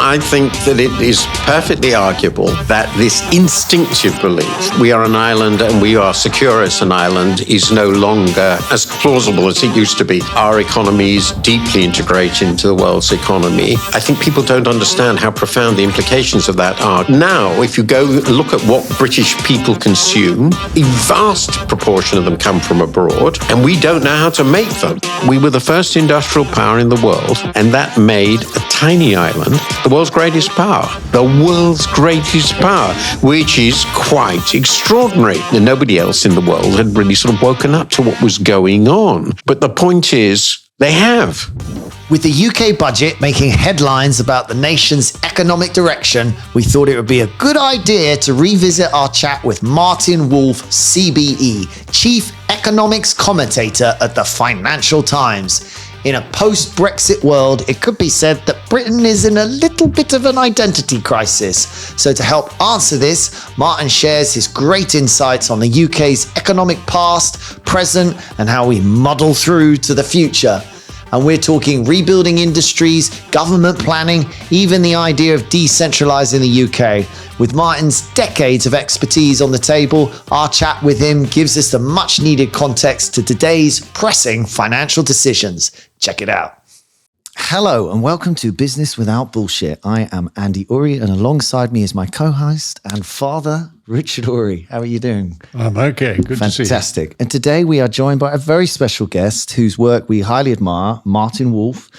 I think that it is perfectly arguable that this instinctive belief, we are an island and we are secure as an island, is no longer as plausible as it used to be. Our economy is deeply integrated into the world's economy. I think people don't understand how profound the implications of that are. Now, if you go look at what British people consume, a vast proportion of them come from abroad, and we don't know how to make them. We were the first industrial power in the world, and that made a tiny island the world's greatest power. The world's greatest power, which is quite extraordinary. And nobody else in the world had really sort of woken up to what was going on. But the point is, they have. With the UK budget making headlines about the nation's economic direction, we thought it would be a good idea to revisit our chat with Martin Wolf CBE, Chief Economics Commentator at the Financial Times. In a post-Brexit world, it could be said that Britain is in a little bit of an identity crisis. So to help answer this, Martin shares his great insights on the UK's economic past, present, and how we muddle through to the future. And we're talking rebuilding industries, government planning, even the idea of decentralising the UK. With Martin's decades of expertise on the table, our chat with him gives us the much needed context to today's pressing financial decisions. Check it out. Hello and welcome to Business Without Bullshit. I am Andy Uri and alongside me is my co-host and father, Richard Uri. How are you doing? I'm okay. Good to see you. Fantastic. And today we are joined by a very special guest whose work we highly admire, Martin Wolf,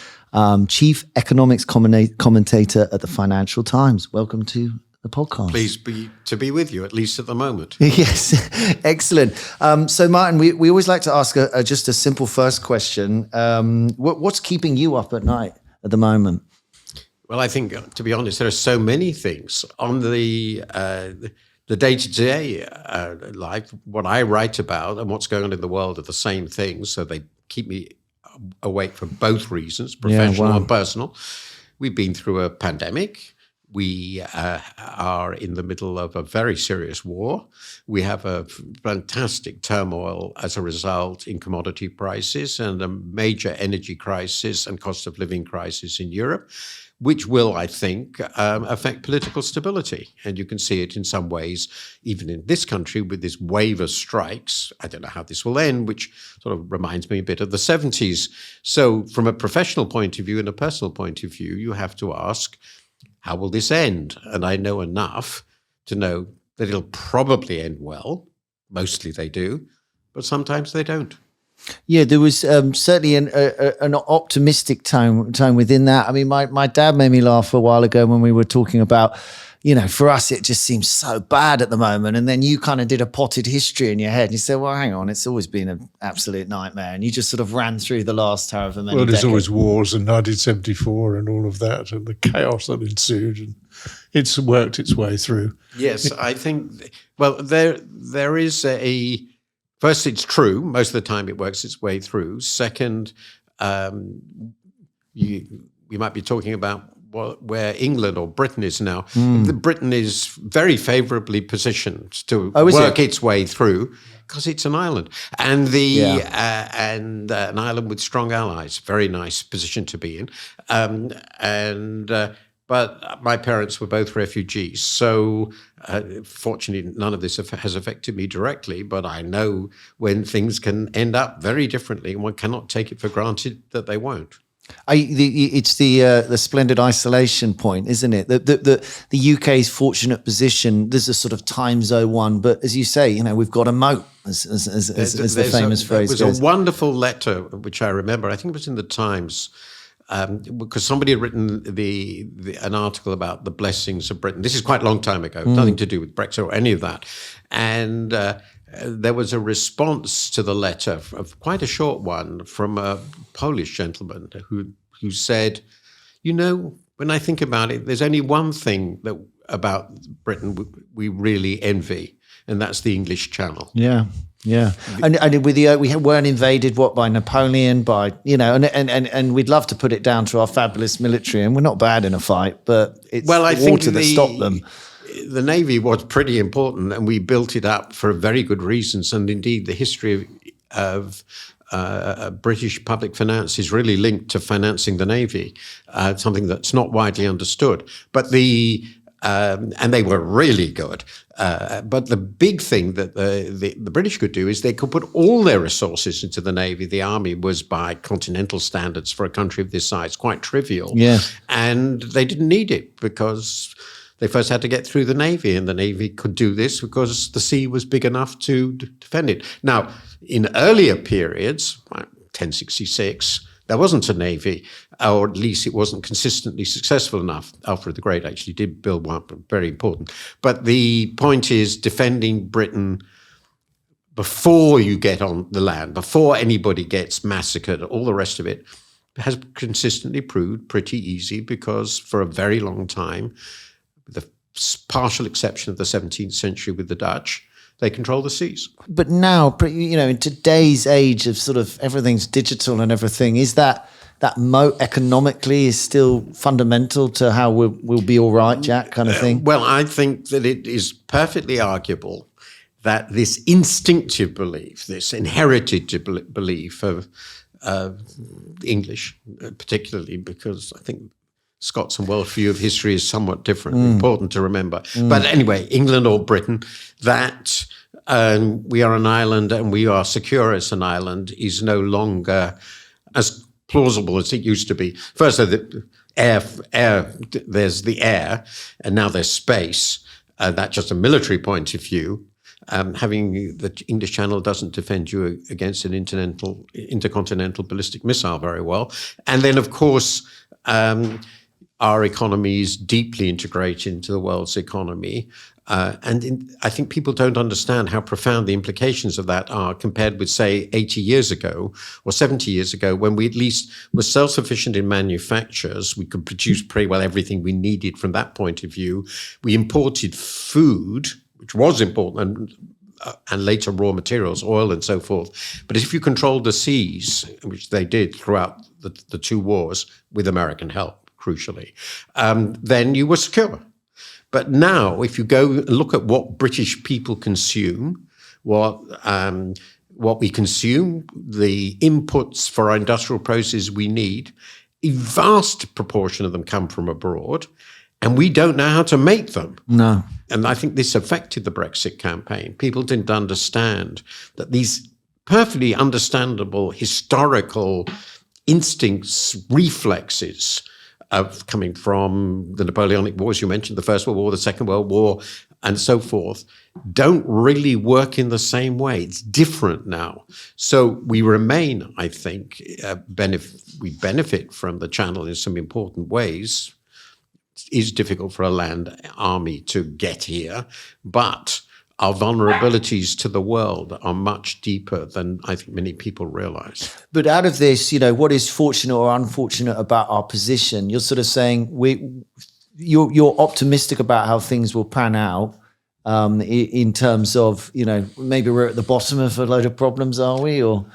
Chief Economics Commentator at the Financial Times. Welcome to the podcast. Pleased to be with you, at least at the moment. Yes, excellent. So Martin, we always like to ask just a simple first question. What's keeping you up at night at the moment? Well, I think, to be honest, there are so many things on the day-to-day life. What I write about and what's going on in the world are the same things, so they keep me awake for both reasons, professional and personal. We've been through a pandemic. We are in the middle of a very serious war. We have a fantastic turmoil as a result in commodity prices and a major energy crisis and cost of living crisis in Europe, which will, I think, affect political stability. And you can see it in some ways, even in this country, with this wave of strikes. I don't know how this will end, which sort of reminds me a bit of the 70s. So from a professional point of view and a personal point of view, you have to ask, how will this end? And I know enough to know that it'll probably end well. Mostly they do, but sometimes they don't. Yeah, there was certainly an optimistic tone within that. I mean, my dad made me laugh a while ago when we were talking about, you know, for us, it just seems so bad at the moment. And then you kind of did a potted history in your head. And you said, well, hang on, it's always been an absolute nightmare. And you just sort of ran through the last however many Well, there's decades. always wars and 1974 and all of that and the chaos that ensued. And it's worked its way through. Yes, I think, well, there is first, it's true. Most of the time it works its way through. Second, we might be talking about where England or Britain is now. Britain is very favourably positioned to work its way through because it's an island and and an island with strong allies. Very nice position to be in. But my parents were both refugees, so fortunately none of this has affected me directly, but I know when things can end up very differently and one cannot take it for granted that they won't. It's the splendid isolation point, isn't it? The UK's fortunate position. There's a sort of time zone one, but as you say, you know, we've got a moat, as the famous phrase goes. There was a wonderful letter which I remember. I think it was in the Times. Because somebody had written an article about the blessings of Britain. This is quite a long time ago, nothing to do with Brexit or any of that. And there was a response to the letter, of quite a short one, from a Polish gentleman who said, you know, when I think about it, there's only one thing about Britain we really envy, and that's the English Channel. Yeah. Yeah, and with we weren't invaded by Napoleon, and we'd love to put it down to our fabulous military, and we're not bad in a fight, but it's water that stopped them. The Navy was pretty important, and we built it up for very good reasons, and indeed the history of British public finance is really linked to financing the Navy, something that's not widely understood. But and they were really good. But the big thing that the British could do is they could put all their resources into the Navy. The Army was, by continental standards for a country of this size, quite trivial. Yeah. And they didn't need it because they first had to get through the Navy, and the Navy could do this because the sea was big enough to defend it. Now, in earlier periods, like 1066, there wasn't a Navy, or at least it wasn't consistently successful enough. Alfred the Great actually did build one, very important. But the point is defending Britain before you get on the land, before anybody gets massacred, all the rest of it has consistently proved pretty easy because for a very long time, with the partial exception of the 17th century with the Dutch, they control the seas. But now, in today's age of sort of everything's digital and everything, is that moat economically is still fundamental to how we'll be all right, Jack, kind of thing? Well, I think that it is perfectly arguable that this instinctive belief, this inherited belief of English, particularly because I think Scots and Welsh view of history is somewhat different, important to remember. But anyway, England or Britain, that we are an island and we are secure as an island is no longer as plausible as it used to be. First, the air, there's the air, and now there's space. That's just a military point of view. Having the English Channel doesn't defend you against an intercontinental ballistic missile very well. And then, of course, our economy is deeply integrated into the world's economy. I think people don't understand how profound the implications of that are compared with, say, 80 years ago or 70 years ago, when we at least were self-sufficient in manufactures. We could produce pretty well everything we needed from that point of view. We imported food, which was important, and later raw materials, oil and so forth. But if you controlled the seas, which they did throughout the two wars with American help, crucially, then you were secure. But now, if you go look at what British people consume, what we consume, the inputs for our industrial process we need, a vast proportion of them come from abroad, and we don't know how to make them. No. And I think this affected the Brexit campaign. People didn't understand that these perfectly understandable historical instincts, reflexes of coming from the Napoleonic Wars, you mentioned the First World War, the Second World War, and so forth, don't really work in the same way. It's different now. So we remain, I think, we benefit from the Channel in some important ways. It is difficult for a land army to get here, but our vulnerabilities to the world are much deeper than I think many people realize. But out of this, what is fortunate or unfortunate about our position? You're sort of saying you're optimistic about how things will pan out in terms of, maybe we're at the bottom of a load of problems, are we? Or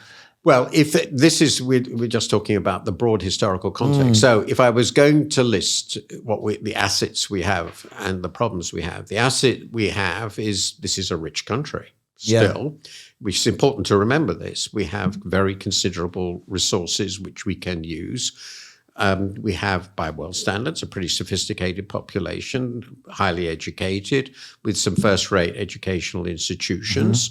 well, we're just talking about the broad historical context. So if I was going to list the assets we have and the problems we have, the asset we have is this is a rich country still, which is important to remember this. We have very considerable resources which we can use. We have, by world standards, a pretty sophisticated population, highly educated, with some first-rate educational institutions.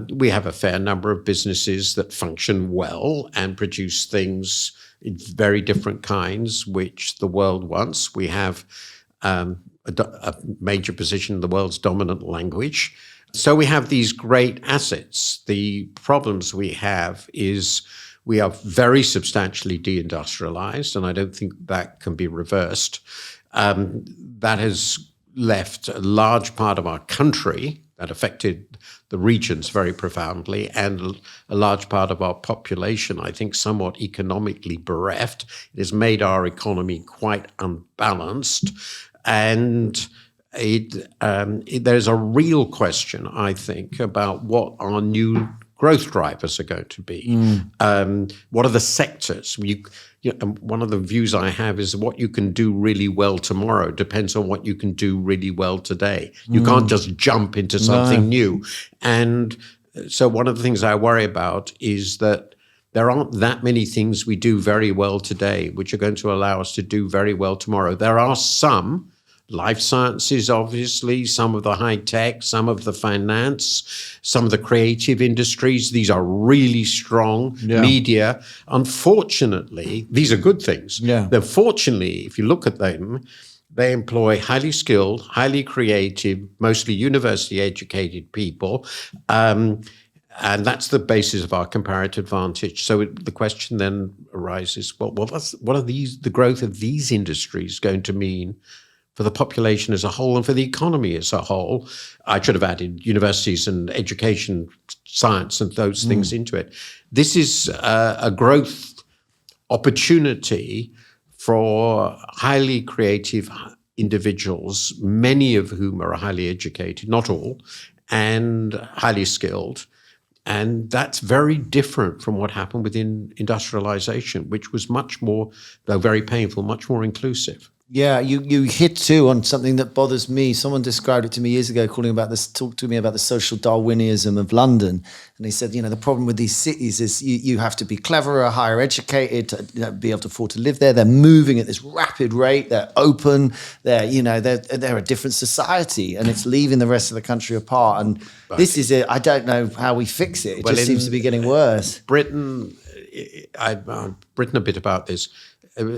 We have a fair number of businesses that function well and produce things in very different kinds, which the world wants. We have a major position in the world's dominant language. So we have these great assets. The problems we have is we are very substantially deindustrialized, and I don't think that can be reversed. That has left a large part of our country, that affected the regions very profoundly, and a large part of our population, I think, somewhat economically bereft. It has made our economy quite unbalanced, and there's a real question, I think, about what our new growth drivers are going to be. What are the sectors? One of the views I have is what you can do really well tomorrow depends on what you can do really well today. You can't just jump into something new. And so one of the things I worry about is that There aren't that many things we do very well today which are going to allow us to do very well tomorrow. There are some, life sciences, obviously, some of the high tech, some of the finance, some of the creative industries. These are really strong. Media. Unfortunately, these are good things. Fortunately, if you look at them, they employ highly skilled, highly creative, mostly university educated people. And that's the basis of our comparative advantage. So the question then arises, well, what are the growth of these industries going to mean for the population as a whole and for the economy as a whole? I should have added universities and education, science and those things into it. This is a growth opportunity for highly creative individuals, many of whom are highly educated, not all, and highly skilled. And that's very different from what happened within industrialization, which was much more, though very painful, much more inclusive. Yeah, you hit too on something that bothers me. Someone described it to me years ago, talked to me about the social Darwinism of London. And he said, the problem with these cities is you have to be cleverer, higher educated, to be able to afford to live there. They're moving at this rapid rate. They're open. They're a different society, and it's leaving the rest of the country apart. And this is it. I don't know how we fix it. It just seems to be getting worse. Britain, I've written a bit about this.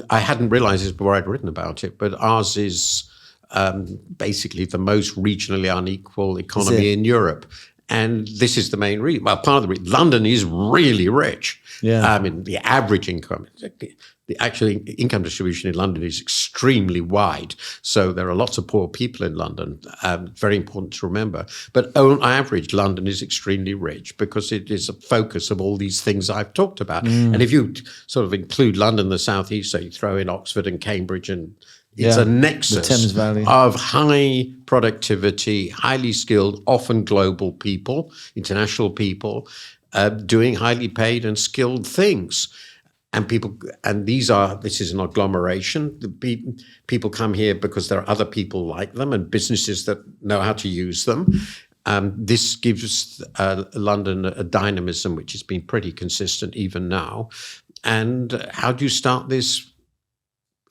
I hadn't realized this before I'd written about it, but ours is basically the most regionally unequal economy in Europe. And this is the main reason. Well, part of the reason, London is really rich. I mean, the average income, the actual income distribution in London is extremely wide. So there are lots of poor people in London. Very important to remember. But on average, London is extremely rich because it is a focus of all these things I've talked about. And if you sort of include London, the southeast, so you throw in Oxford and Cambridge, and it's a nexus of high productivity, highly skilled, often global people, international people, doing highly paid and skilled things. And this is an agglomeration. People come here because there are other people like them and businesses that know how to use them. This gives London a dynamism which has been pretty consistent even now. And how do you start this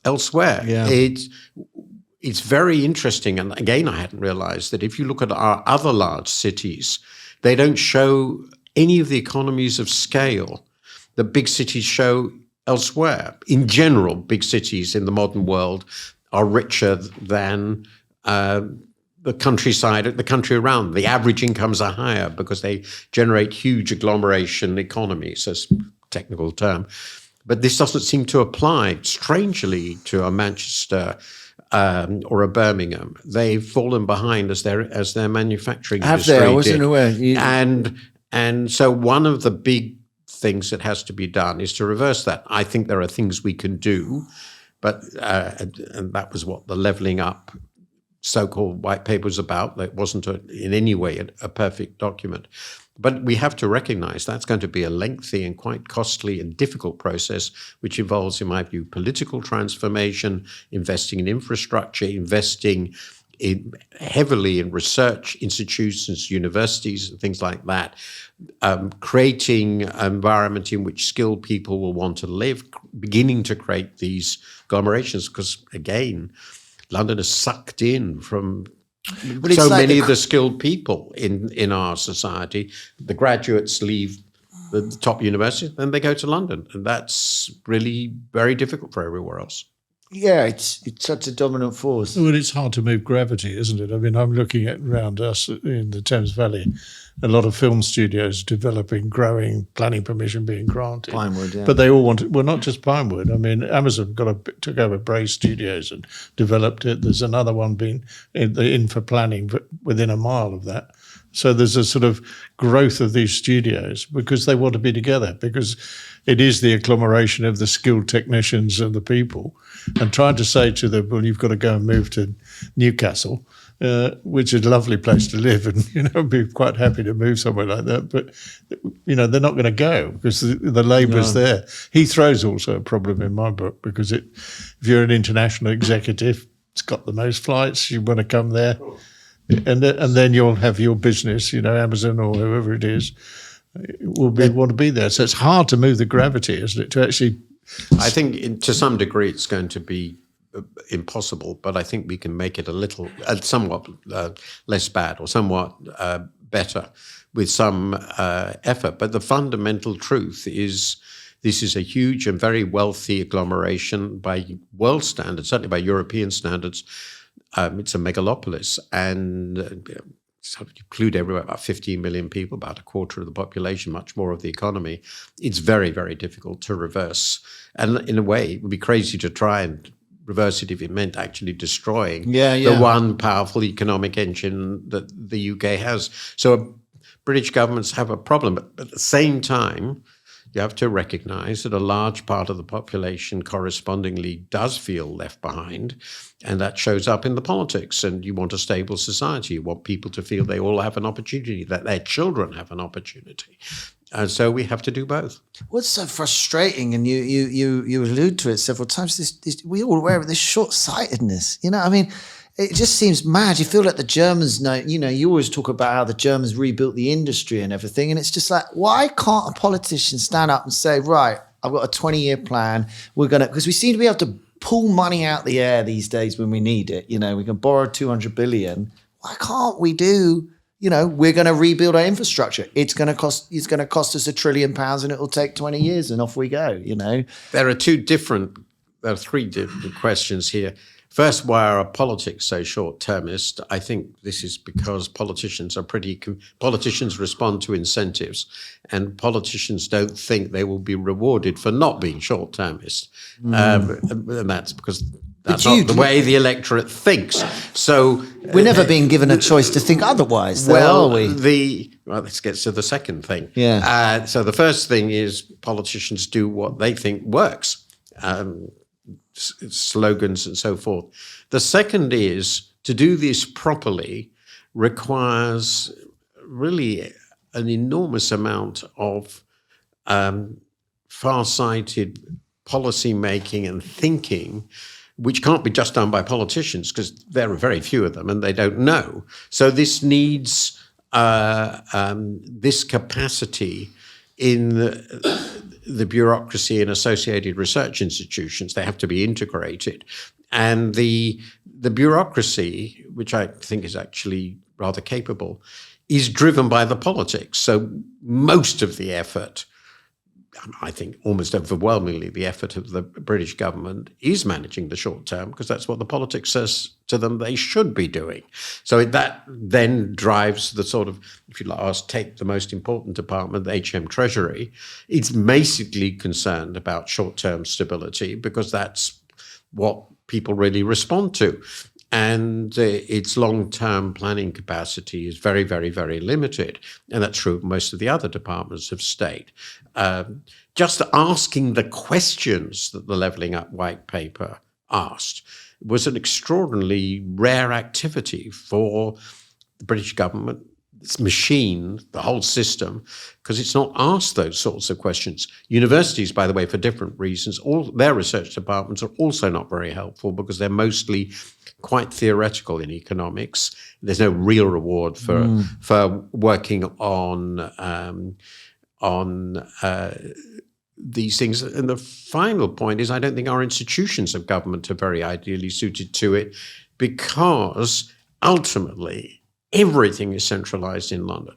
elsewhere? It's very interesting. And again, I hadn't realized that if you look at our other large cities, they don't show any of the economies of scale that big cities show elsewhere. In general, big cities in the modern world are richer than the countryside, the country around. The average incomes are higher because they generate huge agglomeration economies, that's a technical term. But this doesn't seem to apply, strangely, to a Manchester or a Birmingham. They've fallen behind as their manufacturing industry did. I wasn't aware. And so one of the big things that has to be done is to reverse that. I think there are things we can do, but and that was what the levelling up so-called white paper was about. That wasn't in any way a perfect document. But we have to recognize that's going to be a lengthy and quite costly and difficult process, which involves, in my view, political transformation, investing in infrastructure, investing heavily in research institutions, universities, and things like that, creating an environment in which skilled people will want to live, beginning to create these agglomerations, because, again, London is sucked in from many of the skilled people in our society. The graduates leave the top universities, then they go to London, and that's really very difficult for everywhere else. Yeah, it's such a dominant force. Well, it's hard to move gravity, isn't it? I mean, I'm looking at around us in the Thames Valley, a lot of film studios developing, growing, planning permission being granted. Pinewood, yeah. But they all want well, not just Pinewood. I mean, Amazon took over Bray Studios and developed it. There's another one being in for planning within a mile of that. So there's a sort of growth of these studios because they want to be together, because it is the agglomeration of the skilled technicians and the people. And trying to say to them, well, you've got to go and move to Newcastle, which is a lovely place to live, and be quite happy to move somewhere like that. But they're not going to go because the labour's there. Heathrow's also a problem in my book because if you're an international executive, it's got the most flights. You want to come there. And then you'll have your business, Amazon or whoever it is, will want to be there. So it's hard to move the gravity, isn't it? To actually, I think to some degree it's going to be impossible, but I think we can make it a little, somewhat less bad or somewhat better with some effort. But the fundamental truth is this is a huge and very wealthy agglomeration by world standards, certainly by European standards. It's a megalopolis, and sort of include everywhere about 15 million people, about a quarter of the population, much more of the economy. It's very, very difficult to reverse. And in a way, it would be crazy to try and reverse it if it meant actually destroying the one powerful economic engine that the UK has. So British governments have a problem, but at the same time, you have to recognize that a large part of the population correspondingly does feel left behind, and that shows up in the politics. And you want a stable society. You want people to feel they all have an opportunity, that their children have an opportunity. And so we have to do both. What's so frustrating, and you allude to it several times, this we're all aware of this short-sightedness. You know, I mean, it just seems mad. You feel like the Germans know, you know, you always talk about how the Germans rebuilt the industry and everything. And it's just like, why can't a politician stand up and say, right, I've got a 20-year plan. Because we seem to be able to pull money out the air these days when we need it. You know, we can borrow 200 billion. Why can't we do, you know, we're going to rebuild our infrastructure. It's going to cost us £1 trillion and it will take 20 years and off we go, you know. There are three different questions here. First, why are our politics so short-termist? I think this is because politicians respond to incentives, and politicians don't think they will be rewarded for not being short-termist. And that's because that's not the way the electorate thinks. So we're never being given a choice to think otherwise, though, are we? Well, let's get to the second thing. Yeah. So the first thing is politicians do what they think works. Slogans and so forth. The second is to do this properly requires really an enormous amount of far-sighted policy making and thinking, which can't be just done by politicians because there are very few of them and they don't know. So this needs this capacity in the bureaucracy and associated research institutions. They have to be integrated. And the bureaucracy, which I think is actually rather capable, is driven by the politics. So most of the effort, I think almost overwhelmingly the effort of the British government is managing the short term because that's what the politics says to them they should be doing. So that then drives the sort of, if you like, take the most important department, the HM Treasury. It's basically concerned about short-term stability because that's what people really respond to. And its long-term planning capacity is very, very, very limited. And that's true of most of the other departments of state. Just asking the questions that the Levelling Up White Paper asked was an extraordinarily rare activity for the British government, this machine, the whole system, because it's not asked those sorts of questions. Universities, by the way, for different reasons, all their research departments are also not very helpful because they're mostly quite theoretical in economics. There's no real reward for working on these things. And the final point is I don't think our institutions of government are very ideally suited to it because ultimately everything is centralized in London.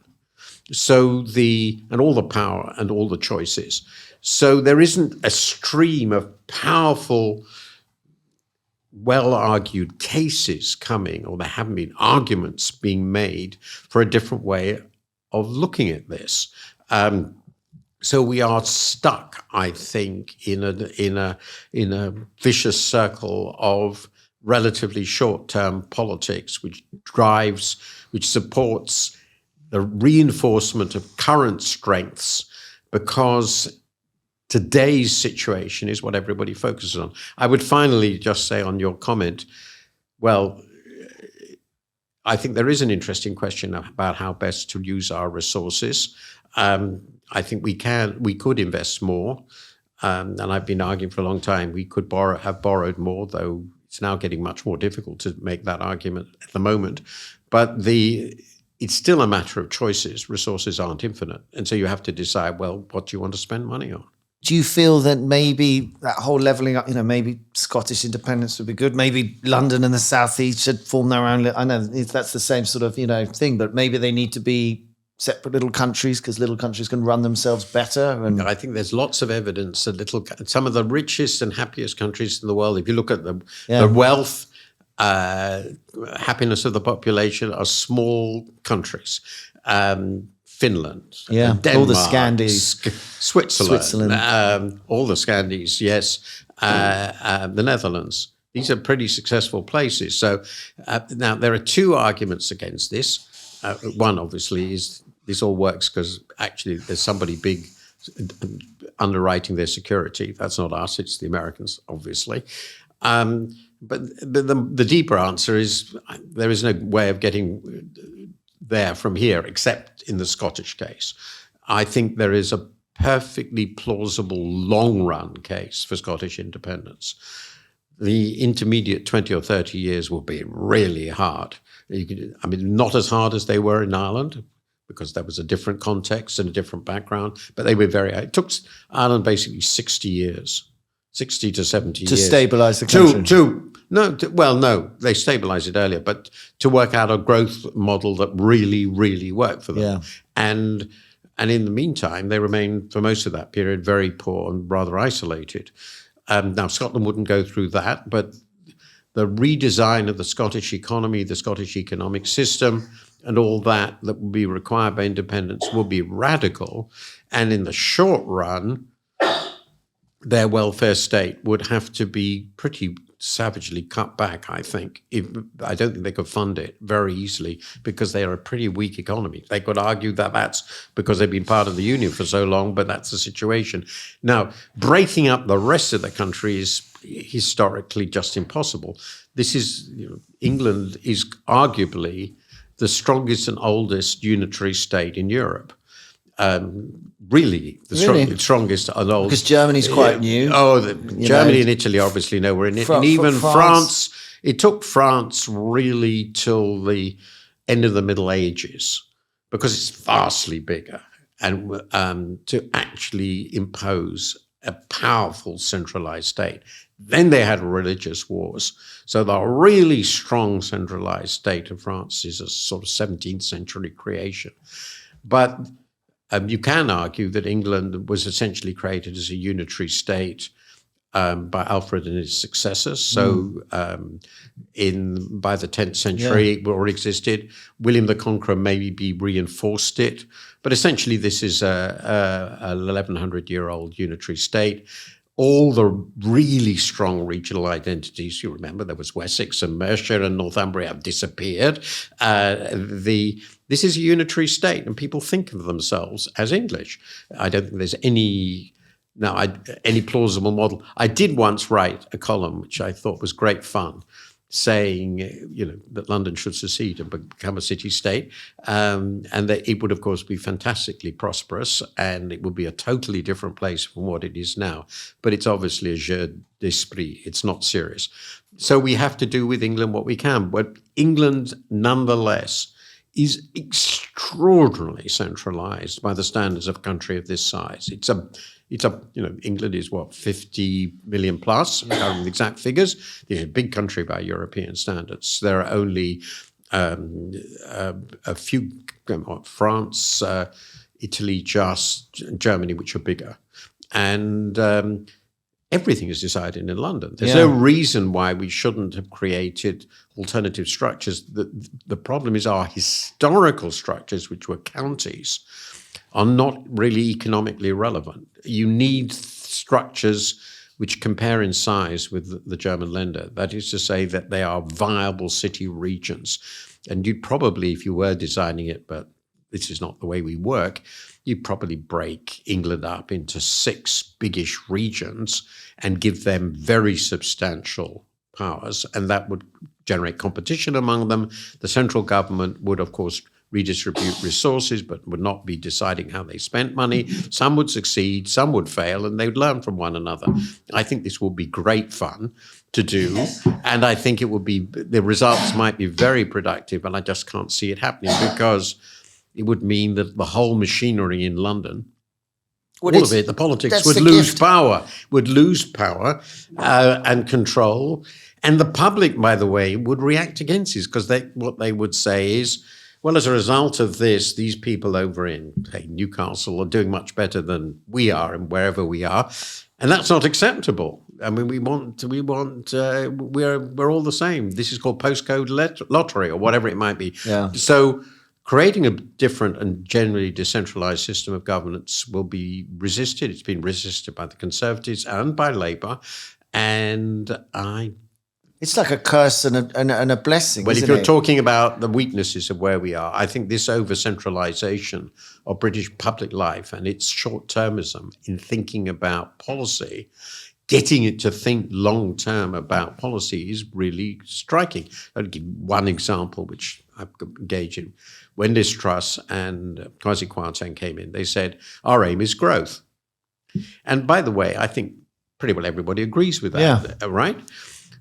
So and all the power and all the choices. So there isn't a stream of powerful, well-argued cases coming, or there haven't been arguments being made for a different way of looking at this. So we are stuck, I think, in a vicious circle of relatively short-term politics, which supports the reinforcement of current strengths because today's situation is what everybody focuses on. I would finally just say on your comment, well, I think there is an interesting question about how best to use our resources. I think we could invest more, and I've been arguing for a long time we could have borrowed more, though it's now getting much more difficult to make that argument at the moment. But it's still a matter of choices. Resources aren't infinite. And so you have to decide, well, what do you want to spend money on? Do you feel that maybe that whole levelling up, maybe Scottish independence would be good? Maybe London and the South East should form their own. I know that's the same sort of, thing, but maybe they need to be separate little countries because little countries can run themselves better. And I think there's lots of evidence that some of the richest and happiest countries in the world, if you look at the wealth, happiness of the population, are small countries. Finland, Denmark, all the Scandies, Switzerland. All the Scandies, yes, the Netherlands. These are pretty successful places. So now there are two arguments against this. One, obviously, is this all works because actually there's somebody big underwriting their security. That's not us, it's the Americans, obviously. But the deeper answer is there is no way of getting there from here, except in the Scottish case. I think there is a perfectly plausible long-run case for Scottish independence. The intermediate 20 or 30 years will be really hard. Not as hard as they were in Ireland, because that was a different context and a different background, but they were it took Ireland basically 60 years. 60 to 70 to years. stabilise the country. No, they stabilised it earlier, but to work out a growth model that really, really worked for them. Yeah. And in the meantime, they remained, for most of that period, very poor and rather isolated. Now, Scotland wouldn't go through that, but the redesign of the Scottish economy, the Scottish economic system, and all that would be required by independence would be radical. And in the short run, their welfare state would have to be pretty savagely cut back, I think. I don't think they could fund it very easily because they are a pretty weak economy. They could argue that that's because they've been part of the Union for so long, but that's the situation. Now, breaking up the rest of the country is historically just impossible. England is arguably the strongest and oldest unitary state in Europe. Really, the strongest and oldest. Because Germany's quite new. Germany and Italy obviously know we're in it. And even France, it took France really till the end of the Middle Ages, because it's vastly bigger, and to actually impose a powerful centralized state. Then they had religious wars. So the really strong centralized state of France is a sort of 17th century creation. But you can argue that England was essentially created as a unitary state by Alfred and his successors. So by the 10th century, it already existed. William the Conqueror maybe reinforced it. But essentially, this is a 1,100-year-old unitary state. All the really strong regional identities, you remember, there was Wessex and Mercia and Northumbria have disappeared. This is a unitary state, and people think of themselves as English. I don't think there's any plausible model. I did once write a column, which I thought was great fun, saying, that London should secede and become a city-state, and that it would, of course, be fantastically prosperous, and it would be a totally different place from what it is now. But it's obviously a jeu d'esprit. It's not serious. So we have to do with England what we can. But England, nonetheless, is extraordinarily centralized by the standards of a country of this size. England is 50 million plus, I don't know the exact figures. It's a big country by European standards. There are only a few, France, Italy, just Germany, which are bigger. And everything is decided in London. There's no reason why we shouldn't have created alternative structures. The problem is our historical structures, which were counties, are not really economically relevant. You need structures which compare in size with the German Länder. That is to say that they are viable city regions. And you'd probably, if you were designing it, but this is not the way we work, you'd probably break England up into 6 biggish regions and give them very substantial powers, and that would generate competition among them. The central government would, of course, redistribute resources, but would not be deciding how they spent money. Some would succeed, some would fail, and they would learn from one another. I think this will be great fun. to do. And I think the results might be very productive, but I just can't see it happening because it would mean that the whole machinery in London, all of it, the politics would lose power and control. And the public, by the way, would react against this because what they would say is, well, as a result of this, these people over in, say, Newcastle are doing much better than we are and wherever we are. And that's not acceptable. I mean, we're all the same. This is called postcode lottery or whatever it might be. Yeah. So creating a different and generally decentralized system of governance will be resisted. It's been resisted by the Conservatives and by Labour. And it's like a curse and a blessing. But isn't if you're it? talking about the weaknesses of where we are, I think this over-centralization of British public life and its short-termism in thinking about policy, getting it to think long-term about policy is really striking. I'll give one example, which I've engaged in. When Liz Truss and Kwasi Kwarteng came in, they said, our aim is growth. And by the way, I think pretty well everybody agrees with that, right?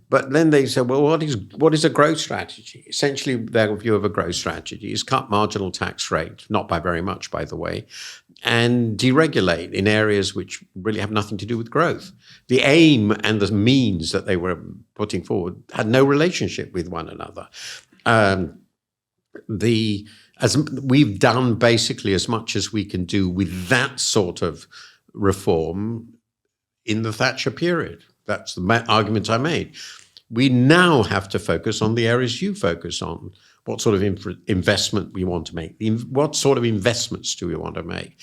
But then they said, well, what is a growth strategy? Essentially, their view of a growth strategy is cut marginal tax rate, not by very much, by the way, and deregulate in areas which really have nothing to do with growth. The aim and the means that they were putting forward had no relationship with one another. As we've done basically as much as we can do with that sort of reform in the Thatcher period. That's the argument I made. We now have to focus on the areas you focus on. What sort of investment we want to make? What sort of investments do we want to make?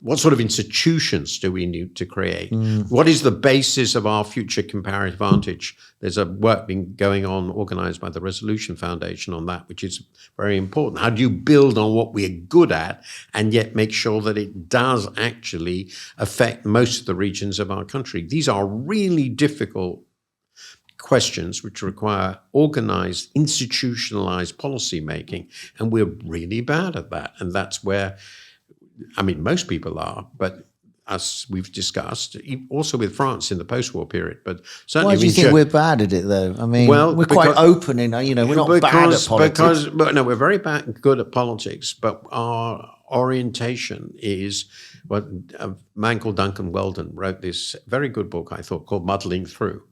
What sort of institutions do we need to create? What is the basis of our future comparative advantage? There's a work going on organized by the Resolution Foundation on that, which is very important. How do you build on what we're good at and yet make sure that it does actually affect most of the regions of our country? These are really difficult questions which require organized, institutionalized policy making, and we're really bad at that. And that's where, I mean, most people are, but as we've discussed, also with France in the post-war period, but certainly. Why do you think we're bad at it, though? I mean, we're quite open in, we're not bad at politics. We're very good at politics, but our orientation is what a man called Duncan Weldon wrote this very good book, I thought, called Muddling Through.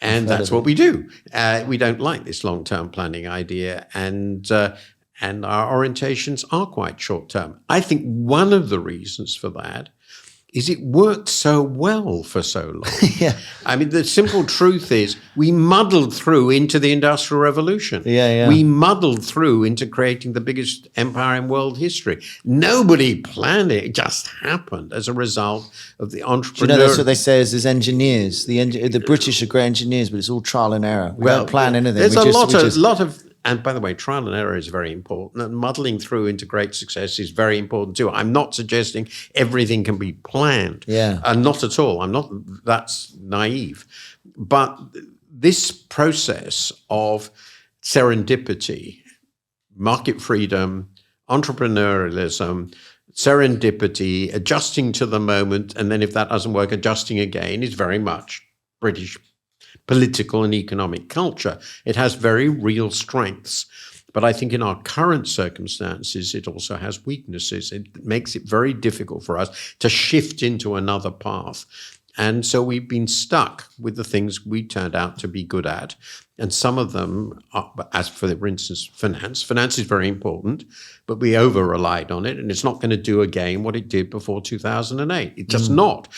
And that's what we do. We don't like this long-term planning idea, and our orientations are quite short-term. I think one of the reasons for that is it worked so well for so long. I mean, the simple truth is we muddled through into the Industrial Revolution. We muddled through into creating the biggest empire in world history. Nobody planned it. It just happened as a result of the entrepreneur. Do you know, that's what they say as engineers. The British are great engineers, but it's all trial and error. We don't plan anything. There's a lot of, and by the way, trial and error is very important, and muddling through into great success is very important too. I'm not suggesting everything can be planned. Not at all. That's naive. But this process of serendipity, market freedom, entrepreneurialism, serendipity, adjusting to the moment, and then if that doesn't work, adjusting again, is very much British political and economic culture. It has very real strengths. But I think in our current circumstances, it also has weaknesses. It makes it very difficult for us to shift into another path. And so we've been stuck with the things we turned out to be good at. And some of them, as for instance, finance. Finance is very important, but we over-relied on it. And it's not going to do again what it did before 2008. It's just not.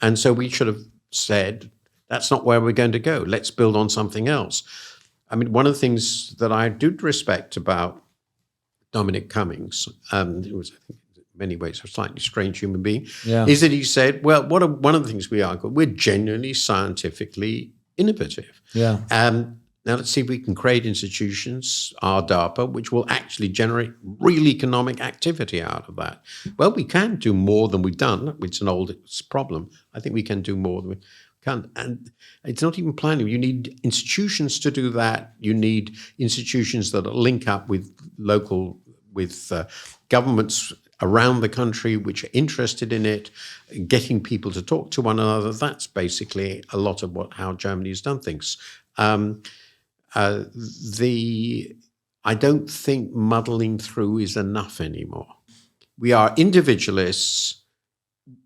And so we should have said, that's not where we're going to go. Let's build on something else. I mean, one of the things that I do respect about Dominic Cummings, who was, I think, in many ways a slightly strange human being, is that he said, well, one of the things we are, we're genuinely scientifically innovative. Now let's see if we can create institutions, our DARPA, which will actually generate real economic activity out of that. Well, we can do more than we've done. It's an old problem. I think we can do more than we can. And it's not even planning. You need institutions to do that. You need institutions that link up with governments around the country which are interested in it, getting people to talk to one another. That's basically a lot of how Germany has done things. I don't think muddling through is enough anymore. We are individualists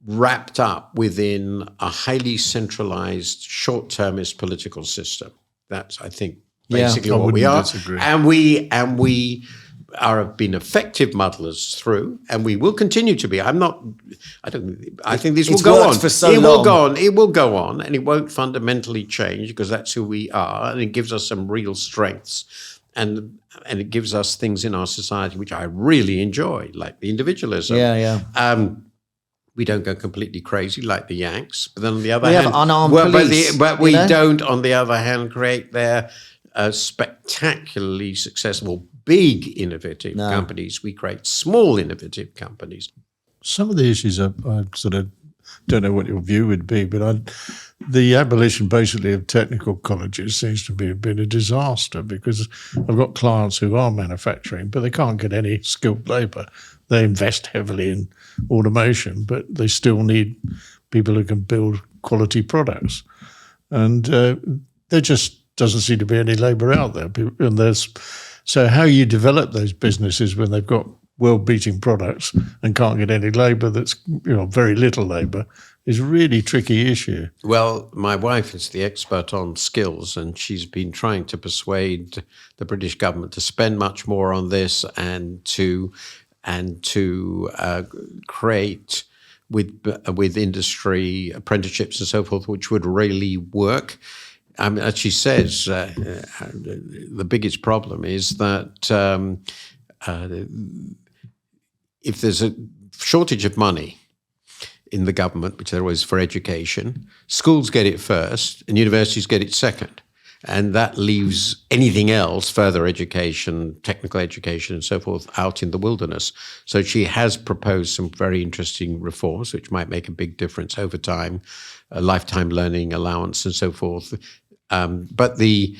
wrapped up within a highly centralized, short-termist political system. That's, I think, basically what we are. Disagree. And we have been effective muddlers through, and we will continue to be. I think this will go on. For so it long. will go on. It will go on, and it won't fundamentally change because that's who we are, and it gives us some real strengths. And it gives us things in our society which I really enjoy, like the individualism. We don't go completely crazy like the Yanks, but then on the other hand, have unarmed police, but we don't, on the other hand, create their spectacularly successful, big, innovative companies. We create small, innovative companies. Some of the issues I sort of don't know what your view would be, but the abolition basically of technical colleges seems to have been a disaster because I've got clients who are manufacturing, but they can't get any skilled labour. They invest heavily in automation, but they still need people who can build quality products. And there just doesn't seem to be any labour out there. So how you develop those businesses when they've got world-beating products and can't get any labour, that's very little labour, is a really tricky issue. Well, my wife is the expert on skills, and she's been trying to persuade the British government to spend much more on this and to create with industry apprenticeships and so forth, which would really work. As she says, the biggest problem is that if there's a shortage of money in the government, which there was for education, schools get it first and universities get it second. And that leaves anything else, further education, technical education and so forth, out in the wilderness. So she has proposed some very interesting reforms, which might make a big difference over time, a lifetime learning allowance and so forth. This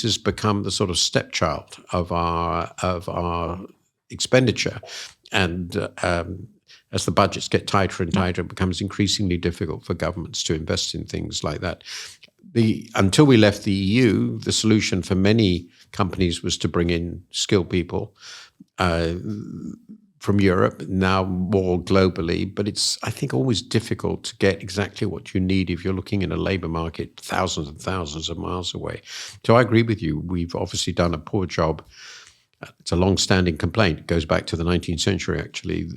has become the sort of stepchild of our expenditure, and as the budgets get tighter and tighter, it becomes increasingly difficult for governments to invest in things like that. Until we left the EU, the solution for many companies was to bring in skilled people from Europe, now more globally. But it's, I think, always difficult to get exactly what you need if you're looking in a labour market thousands and thousands of miles away. So I agree with you. We've obviously done a poor job. It's a long-standing complaint. It goes back to the 19th century, actually,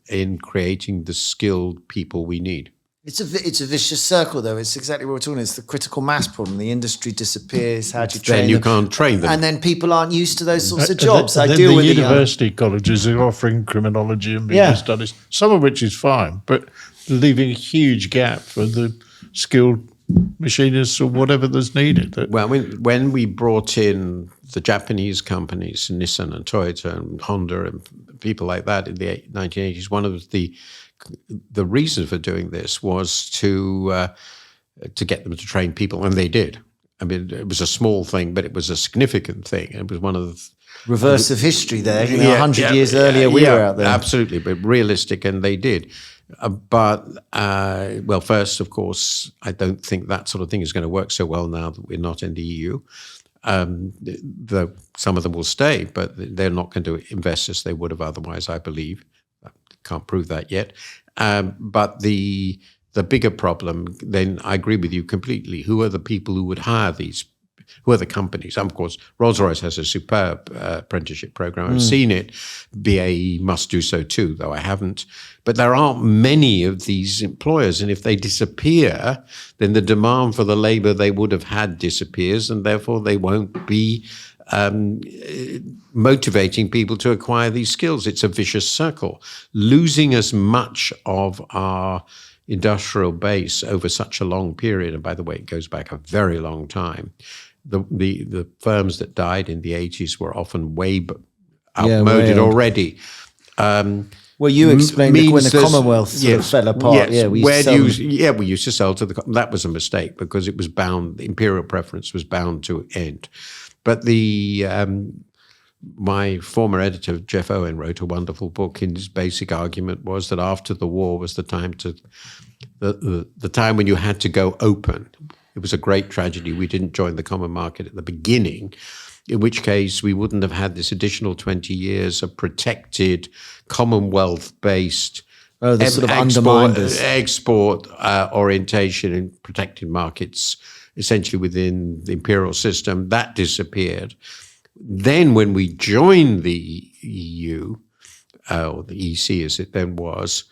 in creating the skilled people we need. It's a vicious circle, though. It's exactly what we're talking about. It's the critical mass problem. The industry disappears. How do you train them? Then you can't train them. And then people aren't used to those sorts of jobs. I deal the with university colleges are offering criminology and media studies, some of which is fine, but leaving a huge gap for the skilled machinists or whatever that's needed. Well, when we brought in the Japanese companies, Nissan and Toyota and Honda and people like that in the 1980s, one of the reason for doing this was to get them to train people, and they did. I mean, it was a small thing, but it was a significant thing. It was one of the reverse of history there. 100 years earlier, we were out there. Absolutely, but realistic, and they did. Well, first, of course, I don't think that sort of thing is going to work so well now that we're not in the EU. Some of them will stay, but they're not going to invest as they would have otherwise, I believe. Can't prove that yet. But the bigger problem, then I agree with you completely. Who are the people who would hire these? Who are the companies? Of course, Rolls-Royce has a superb apprenticeship program. I've seen it. BAE must do so too, though I haven't. But there aren't many of these employers. And if they disappear, then the demand for the labor they would have had disappears, and therefore they won't be motivating people to acquire these skills. It's a vicious circle. Losing as much of our industrial base over such a long period, and by the way, it goes back a very long time. The firms that died in the 80s were often way outmoded already. Well, you explained when the Commonwealth sort of fell apart. Yes. We used to sell to the. That was a mistake because it was bound. The imperial preference was bound to end. But my former editor, Jeff Owen, wrote a wonderful book. And his basic argument was that after the war was the time the time when you had to go open. it was a great tragedy we didn't join the common market at the beginning, in which case we wouldn't have had this additional 20 years of protected Commonwealth-based the sort of undermined us. export orientation in protected markets, essentially within the imperial system. That disappeared. Then when we joined the EU, or the EC as it then was,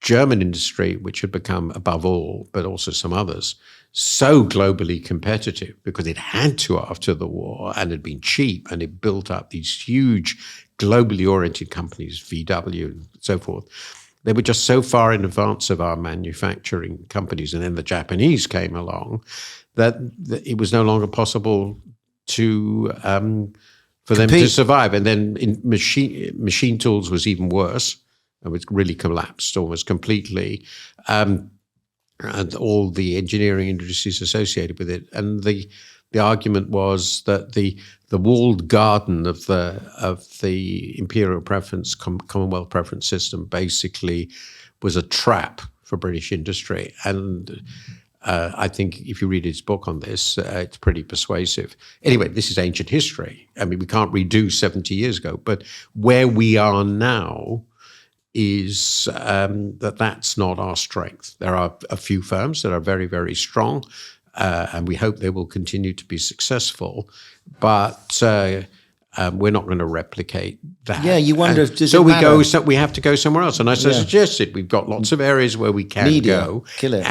German industry, which had become, above all, but also some others, so globally competitive because it had to after the war and had been cheap, and it built up these huge globally oriented companies, VW and so forth. They were just so far in advance of our manufacturing companies, and then the Japanese came along, that it was no longer possible to for them to survive. And then in machine tools was even worse. It was really collapsed almost completely, and all the engineering industries associated with it. And the argument was that the walled garden of the imperial preference, Commonwealth preference system, basically was a trap for British industry. And I think if you read his book on this, it's pretty persuasive. Anyway, this is ancient history. I mean, we can't redo 70 years ago, but where we are now is that's not our strength. There are a few firms that are very, very strong, and we hope they will continue to be successful, but we're not going to replicate that. Yeah, you wonder if so we matter? We have to go somewhere else. And as I suggested, we've got lots of areas where we can go. Kill it.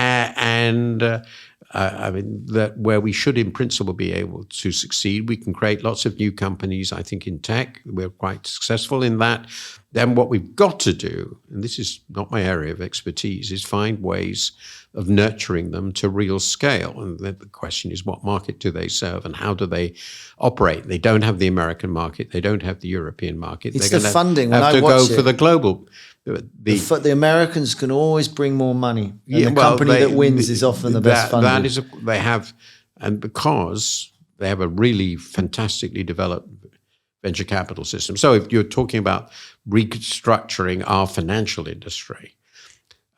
I mean, that where we should in principle be able to succeed, we can create lots of new companies. I think in tech, we're quite successful in that. Then what we've got to do, and this is not my area of expertise, is find ways of nurturing them to real scale. And the question is, what market do they serve and how do they operate? They don't have the American market. They don't have the European market. It's They're the funding. When have I to watch go for the global. The Americans can always bring more money. And the company that wins is often the best funded. That is, they have, and because they have a really fantastically developed venture capital system. So if you're talking about restructuring our financial industry,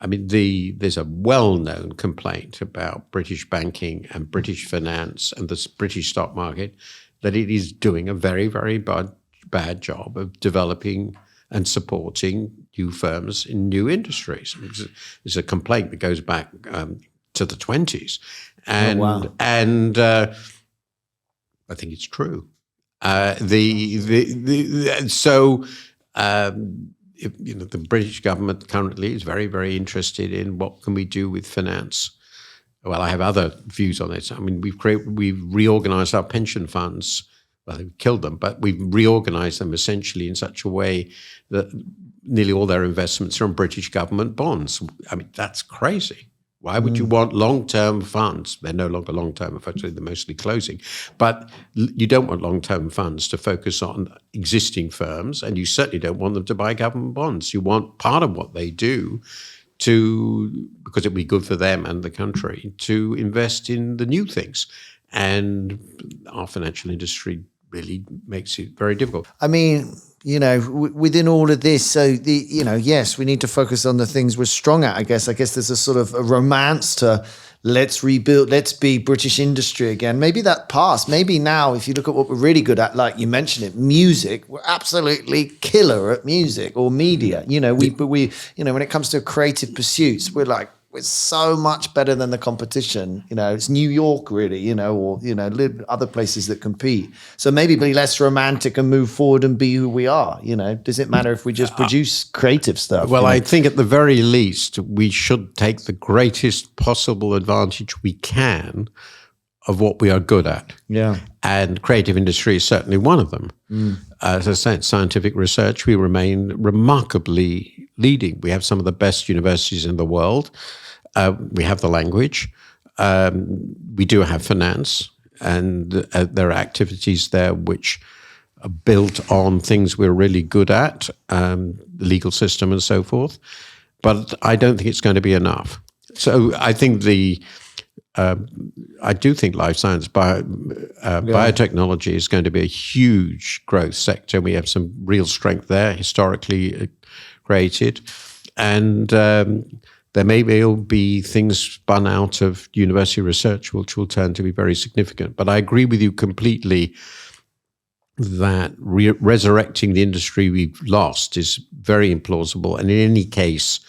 I mean, there's a well-known complaint about British banking and British finance and the British stock market that it is doing a very, very bad job of developing and supporting new firms in new industries. It's a complaint that goes back to the 20s. And, I think it's true. The British government currently is very, very interested in what can we do with finance. Well, I have other views on this. I mean, we've reorganized our pension funds. Well, they've killed them, but we've reorganized them essentially in such a way that nearly all their investments are in British government bonds. I mean, that's crazy. Why would you want long-term funds? They're no longer long-term, effectively, they're mostly closing. But you don't want long-term funds to focus on existing firms, and you certainly don't want them to buy government bonds. You want part of what they do because it'd be good for them and the country, to invest in the new things. And our financial industry really makes it very difficult. I mean, within all of this, so yes, we need to focus on the things we're strong at, I guess. There's a sort of a romance to let's rebuild, let's be British industry again. Maybe that passed. Maybe now, if you look at what we're really good at, like you mentioned it, music, we're absolutely killer at music or media. When it comes to creative pursuits, we're so much better than the competition. It's New York really, or other places that compete. So maybe be less romantic and move forward and be who we are. Does it matter if we just produce creative stuff? Well, I think at the very least, we should take the greatest possible advantage we can of what we are good at. Yeah. And creative industry is certainly one of them. As I said, scientific research, we remain remarkably leading. We have some of the best universities in the world. We have the language. We do have finance, and there are activities there which are built on things we're really good at, the legal system and so forth. But I don't think it's going to be enough. So I think I do think life science, biotechnology is going to be a huge growth sector. We have some real strength there, historically created. And there may well be things spun out of university research which will turn to be very significant. But I agree with you completely that resurrecting the industry we've lost is very implausible. And in any case,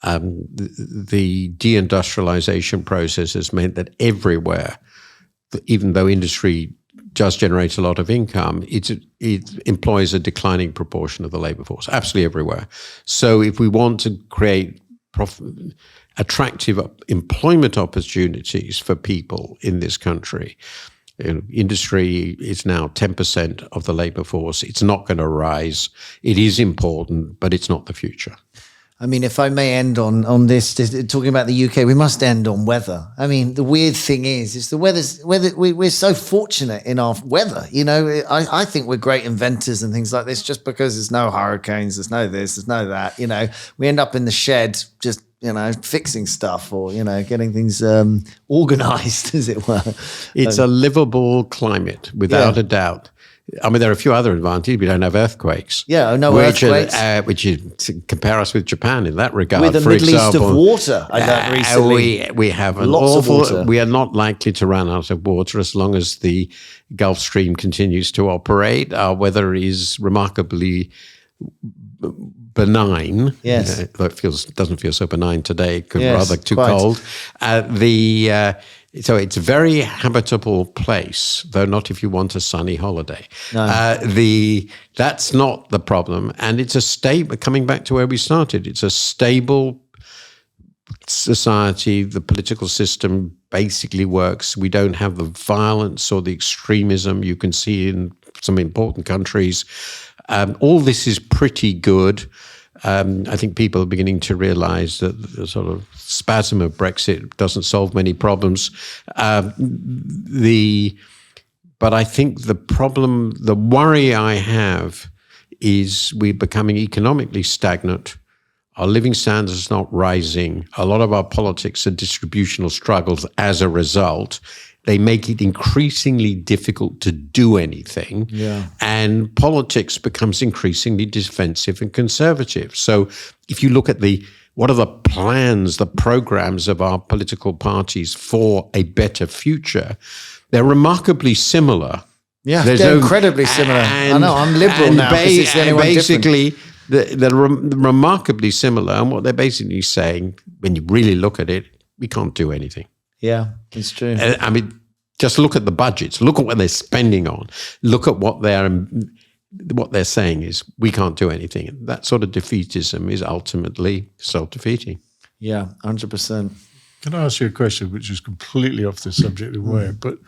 the deindustrialization process has meant that everywhere, even though industry does generate a lot of income, it employs a declining proportion of the labor force, absolutely everywhere. So if we want to create attractive employment opportunities for people in this country, industry is now 10% of the labor force. It's not going to rise. It is important, but it's not the future. I mean, if I may end on this, talking about the UK, we must end on weather. I mean, the weird thing is the we're so fortunate in our weather. You know, I think we're great inventors and things like this just because there's no hurricanes, there's no this, there's no that. You know, we end up in the shed just, you know, fixing stuff or, you know, getting things organized, as it were. It's a livable climate, without a doubt. I mean, there are a few other advantages. We don't have earthquakes. Yeah, no earthquakes. Which is to compare us with Japan in that regard. With the Middle East of water, I learned recently. We have lots of water. We are not likely to run out of water as long as the Gulf Stream continues to operate. Our weather is remarkably benign. Yes, though it doesn't feel so benign today. Yes, rather too quite cold. So it's a very habitable place, though not if you want a sunny holiday. No. That's not the problem. And it's a stable, coming back to where we started, it's a stable society. The political system basically works. We don't have the violence or the extremism you can see in some important countries. All this is pretty good. I think people are beginning to realize that the sort of spasm of Brexit doesn't solve many problems. But I think the worry I have is we're becoming economically stagnant. Our living standards are not rising. A lot of our politics are distributional struggles as a result. They make it increasingly difficult to do anything. Yeah. And politics becomes increasingly defensive and conservative. So if you look at what are the plans, the programs of our political parties for a better future, they're remarkably similar. Yeah, they're incredibly similar. I know, I'm liberal now because it's the only one basically, they're remarkably similar. And what they're basically saying, when you really look at it, we can't do anything. Yeah, it's true. I mean, just look at the budgets. Look at what they're spending on. Look at what they're saying is we can't do anything. And that sort of defeatism is ultimately self-defeating. Yeah, 100%. Can I ask you a question which is completely off the subject away? But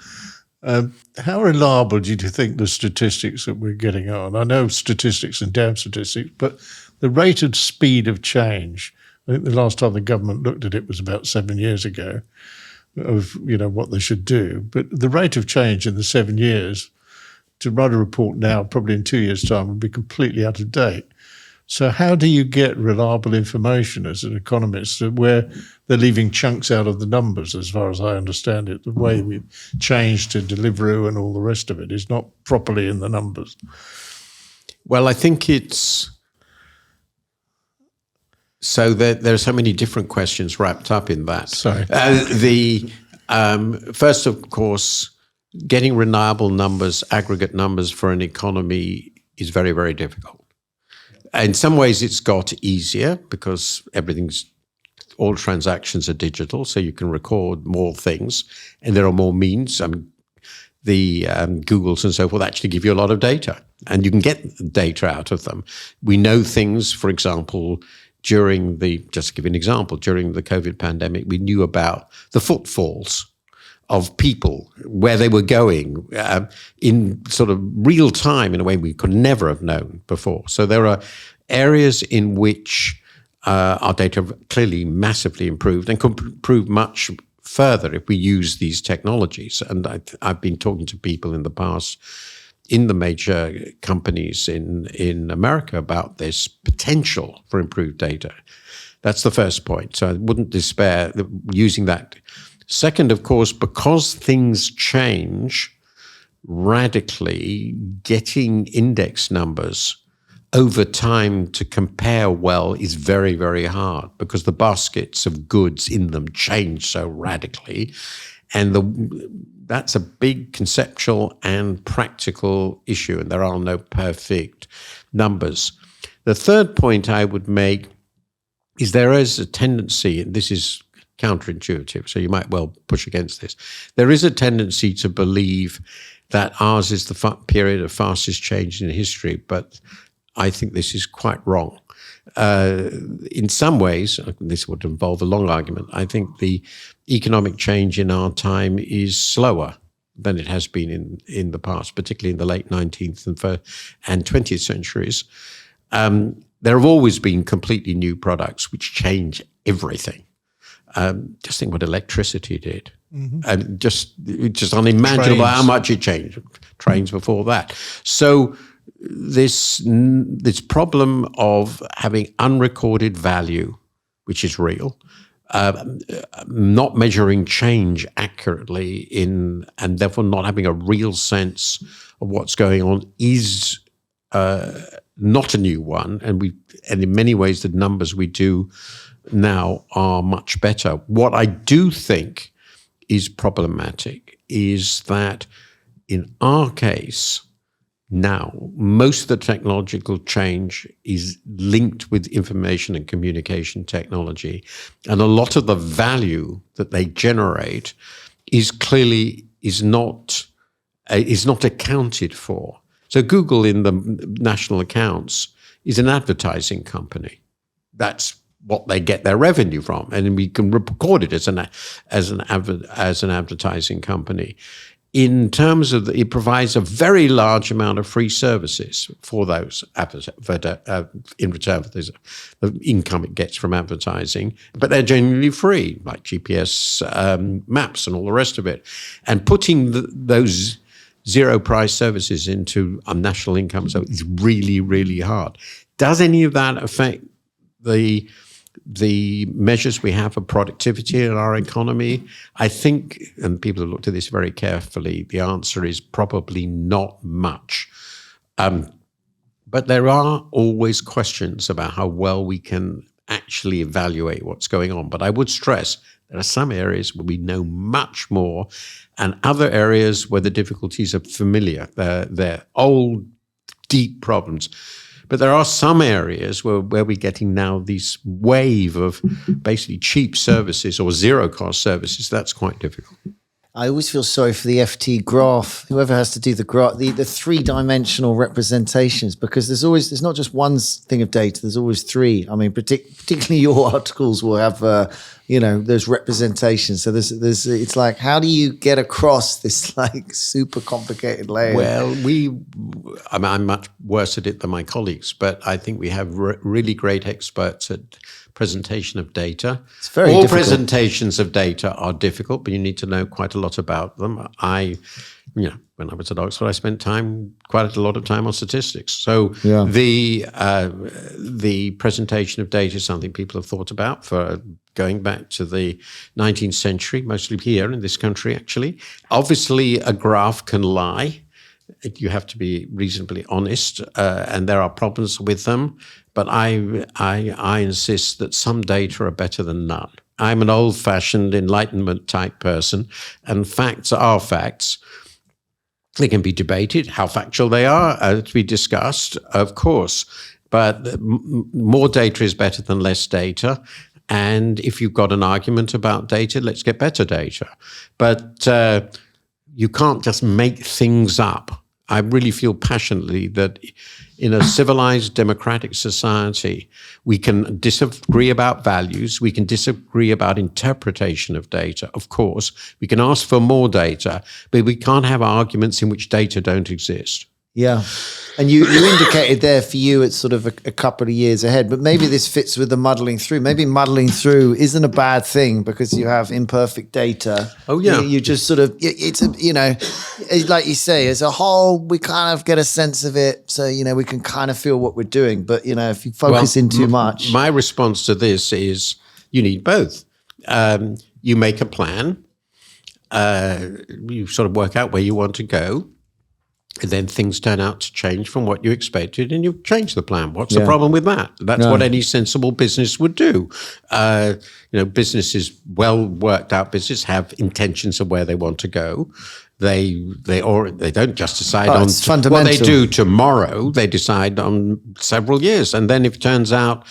how reliable do you think the statistics that we're getting are? I know statistics and damn statistics, but the rate of speed of change, I think the last time the government looked at it was about 7 years ago, of, you know, what they should do. But the rate of change in the 7 years, to write a report now, probably in 2 years' time, would be completely out of date. So how do you get reliable information as an economist where they're leaving chunks out of the numbers, as far as I understand it? The way we've changed to Deliveroo and all the rest of it is not properly in the numbers. Well, I think it's... So there are so many different questions wrapped up in that. Sorry. First, of course, getting reliable numbers, aggregate numbers for an economy is very, very difficult. In some ways, it's got easier because all transactions are digital, so you can record more things, and there are more means. I mean, the Googles and so forth actually give you a lot of data, and you can get data out of them. We know things, for example, just to give you an example, during the COVID pandemic, we knew about the footfalls of people, where they were going in sort of real time in a way we could never have known before. So there are areas in which our data have clearly massively improved and could improve much further if we use these technologies. And I've been talking to people in the past in the major companies in America about this potential for improved data. That's the first point. So I wouldn't despair using that. Second, of course, because things change radically, getting index numbers over time to compare well is very, very hard because the baskets of goods in them change so radically. And that's a big conceptual and practical issue, and there are no perfect numbers. The third point I would make is there is a tendency, and this is counterintuitive, so you might well push against this. There is a tendency to believe that ours is the period of fastest change in history, but I think this is quite wrong. In some ways, this would involve a long argument, I think the economic change in our time is slower than it has been in the past, particularly in the late 19th and 20th centuries. There have always been completely new products which change everything. Just think what electricity did. And it's just unimaginable how much it changed. Trains before that. So this problem of having unrecorded value, which is real, not measuring change accurately and therefore not having a real sense of what's going on is not a new one. And in many ways, the numbers we do now are much better. What I do think is problematic is that in our case, now, most of the technological change is linked with information and communication technology. And a lot of the value that they generate is not accounted for. So Google in the national accounts is an advertising company. That's what they get their revenue from. And we can record it as an advertising company. In terms of it provides a very large amount of free services for those in return for the income it gets from advertising, but they're genuinely free, like GPS maps and all the rest of it. And putting those zero price services into a national income so is really, really hard. Does any of that affect the measures we have for productivity in our economy? I think, and people have looked at this very carefully, the answer is probably not much. But there are always questions about how well we can actually evaluate what's going on. But I would stress there are some areas where we know much more and other areas where the difficulties are familiar. They're old, deep problems. But there are some areas where we're getting now this wave of basically cheap services or zero-cost services. That's quite difficult. I always feel sorry for the FT graph, whoever has to do the graph, the three-dimensional representations, because there's not just one thing of data, there's always three. I mean, particularly your articles will have, those representations. So it's like, how do you get across this like super complicated layer? Well, I'm much worse at it than my colleagues, but I think we have really great experts at presentation of data. It's very All difficult. presentations of data are difficult, but you need to know quite a lot about them. When I was at Oxford, I spent quite a lot of time on statistics. So the presentation of data is something people have thought about for going back to the 19th century, mostly here in this country, actually. Obviously, a graph can lie. You have to be reasonably honest, and there are problems with them. But I insist that some data are better than none. I'm an old-fashioned Enlightenment type person, and facts are facts. They can be debated, how factual they are, to be discussed, of course. But more data is better than less data. And if you've got an argument about data, let's get better data. But you can't just make things up. I really feel passionately that in a civilized democratic society, we can disagree about values, we can disagree about interpretation of data, of course. We can ask for more data, but we can't have arguments in which data don't exist. Yeah. And you indicated there for you it's sort of a couple of years ahead, but maybe this fits with the muddling through. Maybe muddling through isn't a bad thing because you have imperfect data. Oh, yeah. You just sort of, it's like you say, as a whole, we kind of get a sense of it. So, we can kind of feel what we're doing. But, if you focus in too much. My response to this is you need both. You make a plan. You sort of work out where you want to go. And then things turn out to change from what you expected, and you've changed the plan. What's the Yeah. problem with that? That's what any sensible business would do. Businesses, well worked out business, have intentions of where they want to go. They don't just decide on it's what they fundamental. do tomorrow. They decide on several years, and then if it turns out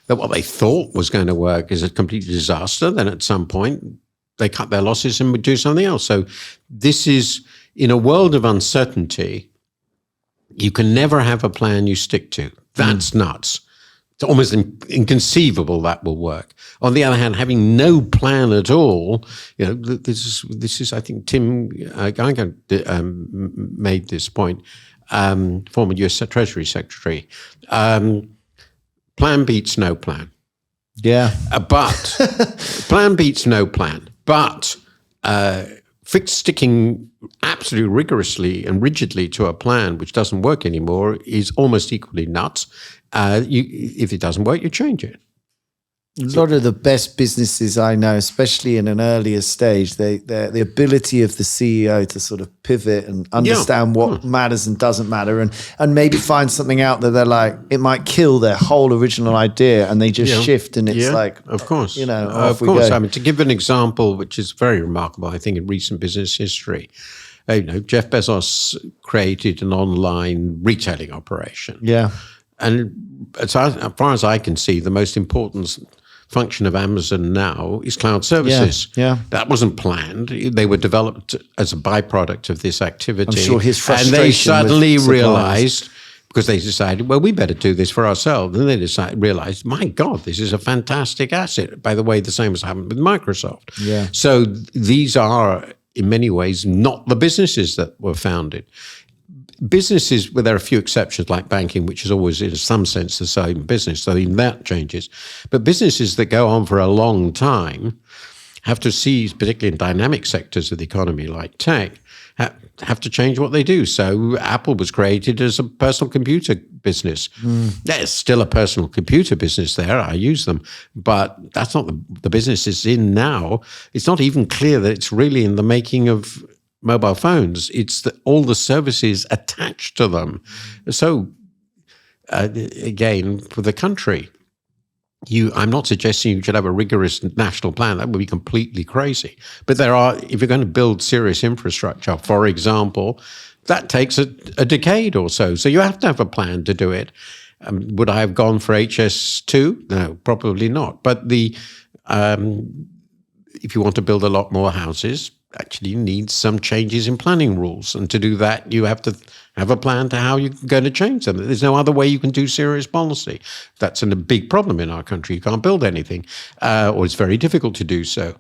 that what they thought was going to work is a complete disaster, then at some point they cut their losses and would do something else. So this is, in a world of uncertainty, you can never have a plan you stick to. That's nuts. It's almost inconceivable that will work. On the other hand, having no plan at all, this is I think Tim Geiger made this point, former US Treasury Secretary. Plan beats no plan. Yeah. But plan beats no plan. But sticking absolutely rigorously and rigidly to a plan which doesn't work anymore is almost equally nuts. If it doesn't work, you change it. A lot of the best businesses I know, especially in an earlier stage, the ability of the CEO to sort of pivot and understand what matters and doesn't matter, and maybe find something out that they're like, it might kill their whole original idea, and they just shift, and it's like, of course, off of we course. go. I mean, to give an example, which is very remarkable, I think, in recent business history, Jeff Bezos created an online retailing operation. Yeah. And as far as I can see, the most important function of Amazon now is cloud services. Yeah. That wasn't planned. They were developed as a byproduct of this activity. I'm sure his frustration and they suddenly with suppliers. realized, because they decided, well, we better do this for ourselves. And they realized, my God, this is a fantastic asset. By the way, the same has happened with Microsoft. Yeah. So these are, in many ways, not the businesses that were founded. Businesses, well, there are a few exceptions like banking, which is always in some sense the same business, so even that changes. But businesses that go on for a long time have to see, particularly in dynamic sectors of the economy like tech, have to change what they do. So Apple was created as a personal computer business. There's still a personal computer business there. I use them. But that's not the business it's in now. It's not even clear that it's really in the making of mobile phones. It's all the services attached to them. So, again, for the country, I'm not suggesting you should have a rigorous national plan. That would be completely crazy. But if you're going to build serious infrastructure, for example, that takes a decade or so. So you have to have a plan to do it. Would I have gone for HS2? No, probably not. But if you want to build a lot more houses, actually needs some changes in planning rules. And to do that, you have to have a plan to how you're going to change them. There's no other way you can do serious policy. That's a big problem in our country. You can't build anything, or it's very difficult to do so.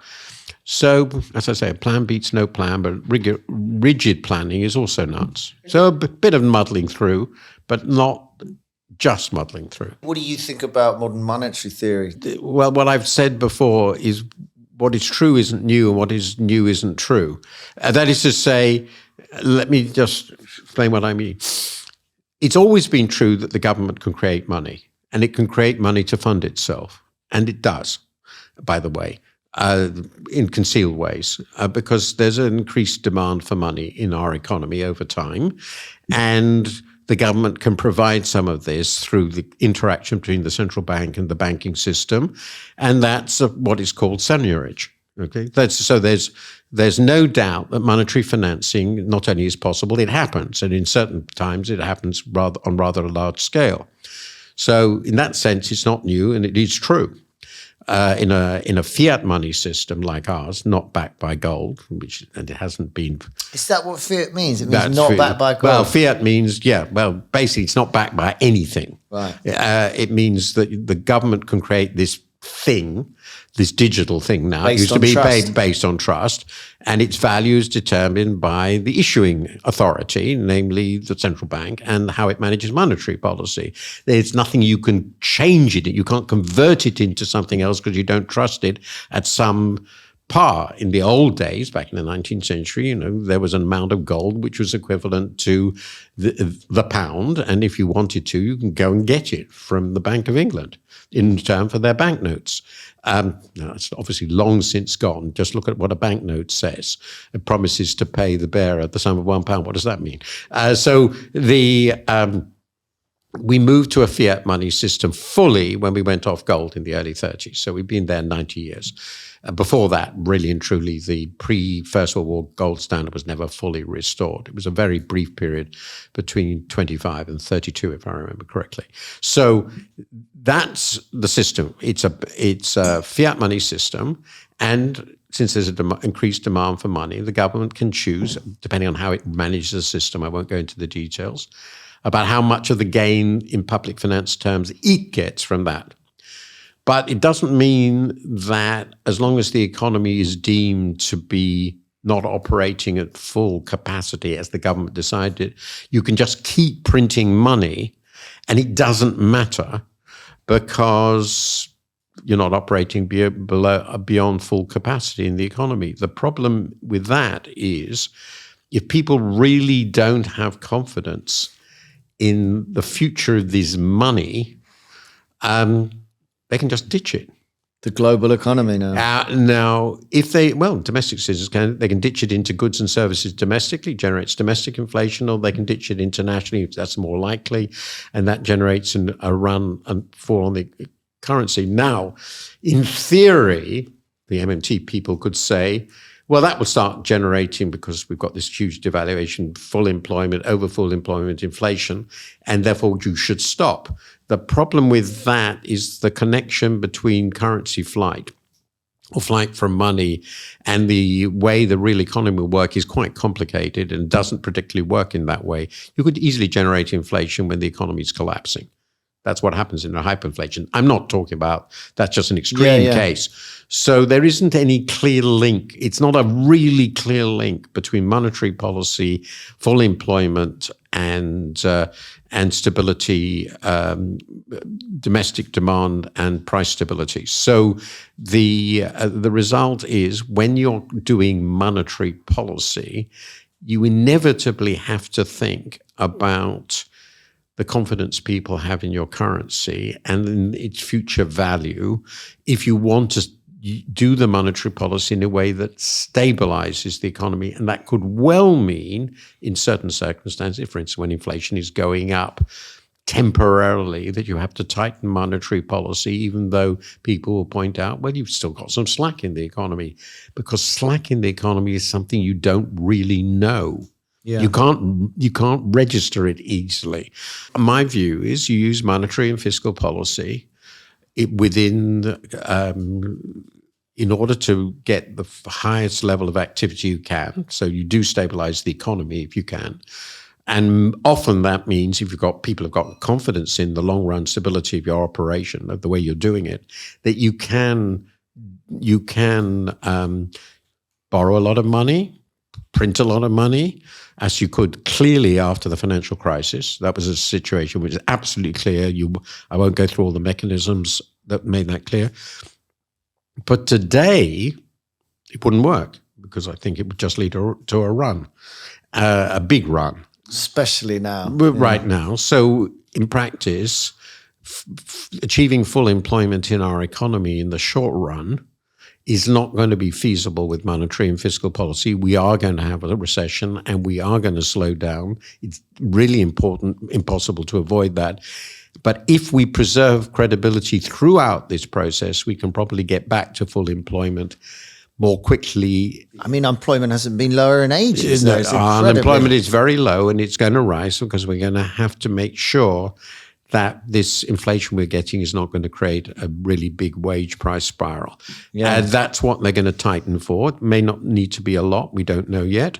So, as I say, a plan beats no plan, but rigid planning is also nuts. So a bit of muddling through, but not just muddling through. What do you think about modern monetary theory? Well, what I've said before is what is true isn't new, and what is new isn't true. That is to say, let me just explain what I mean. It's always been true that the government can create money, and it can create money to fund itself. And it does, by the way, in concealed ways, because there's an increased demand for money in our economy over time. And the government can provide some of this through the interaction between the central bank and the banking system, and that's what is called seigniorage. Okay, so there's no doubt that monetary financing not only is possible, it happens, and in certain times it happens on rather a large scale. So in that sense, it's not new, and it is true. In a fiat money system like ours, not backed by gold, and it hasn't been. Is that what fiat means? It means not backed by gold? Well, fiat means, basically it's not backed by anything. Right. It means that the government can create this thing, this digital thing now. Based it used on to be trust. based on trust, and its value is determined by the issuing authority, namely the central bank, and how it manages monetary policy. There's nothing you can change it. You can't convert it into something else because you don't trust it at some par. In the old days, back in the 19th century, there was an amount of gold which was equivalent to the pound. And if you wanted to, you can go and get it from the Bank of England in return for their banknotes. Now, it's obviously long since gone. Just look at what a banknote says. It promises to pay the bearer the sum of £1. What does that mean? We moved to a fiat money system fully when we went off gold in the early 30s. So we've been there 90 years. Before that, really and truly, the pre-First World War gold standard was never fully restored. It was a very brief period between 25 and 32, if I remember correctly. So that's the system. It's a fiat money system, and since there's an increased demand for money, the government can choose, depending on how it manages the system, I won't go into the details, about how much of the gain in public finance terms it gets from that. But it doesn't mean that as long as the economy is deemed to be not operating at full capacity as the government decided, you can just keep printing money and it doesn't matter because you're not operating beyond full capacity in the economy. The problem with that is if people really don't have confidence in the future of this money, they can just ditch it. The global economy now. Now, if domestic citizens they can ditch it into goods and services domestically, generates domestic inflation, or they can ditch it internationally, that's more likely, and that generates a run and fall on the currency. Now, in theory, the MMT people could say, well, that will start generating, because we've got this huge devaluation, full employment, over full employment, inflation, and therefore you should stop. The problem with that is the connection between currency flight or flight from money and the way the real economy will work is quite complicated and doesn't particularly work in that way. You could easily generate inflation when the economy is collapsing. That's what happens in a hyperinflation. I'm not talking about, that's just an extreme case. So there isn't any clear link. It's not a really clear link between monetary policy, full employment, and stability, domestic demand, and price stability. So the result is when you're doing monetary policy, you inevitably have to think about the confidence people have in your currency and in its future value if you want to do the monetary policy in a way that stabilizes the economy. And that could well mean, in certain circumstances, for instance, when inflation is going up temporarily, that you have to tighten monetary policy, even though people will point out, well, you've still got some slack in the economy, because slack in the economy is something you don't really know. Yeah. You can't register it easily. My view is you use monetary and fiscal policy in order to get the highest level of activity you can. So you do stabilize the economy if you can. And often that means if people have got confidence in the long run stability of your operation, of the way you're doing it, that you can borrow a lot of money, print a lot of money, as you could clearly after the financial crisis. That was a situation which is absolutely clear. I won't go through all the mechanisms that made that clear. But today, it wouldn't work, because I think it would just lead to a run, a big run. Especially now. Right now. So in practice, achieving full employment in our economy in the short run is not going to be feasible with monetary and fiscal policy. We are going to have a recession and we are going to slow down. It's really impossible to avoid that. But if we preserve credibility throughout this process, we can probably get back to full employment more quickly. I mean, unemployment hasn't been lower in ages. Unemployment is very low and it's going to rise because we're going to have to make sure that this inflation we're getting is not going to create a really big wage price spiral. Yeah. That's what they're going to tighten for. It may not need to be a lot. We don't know yet.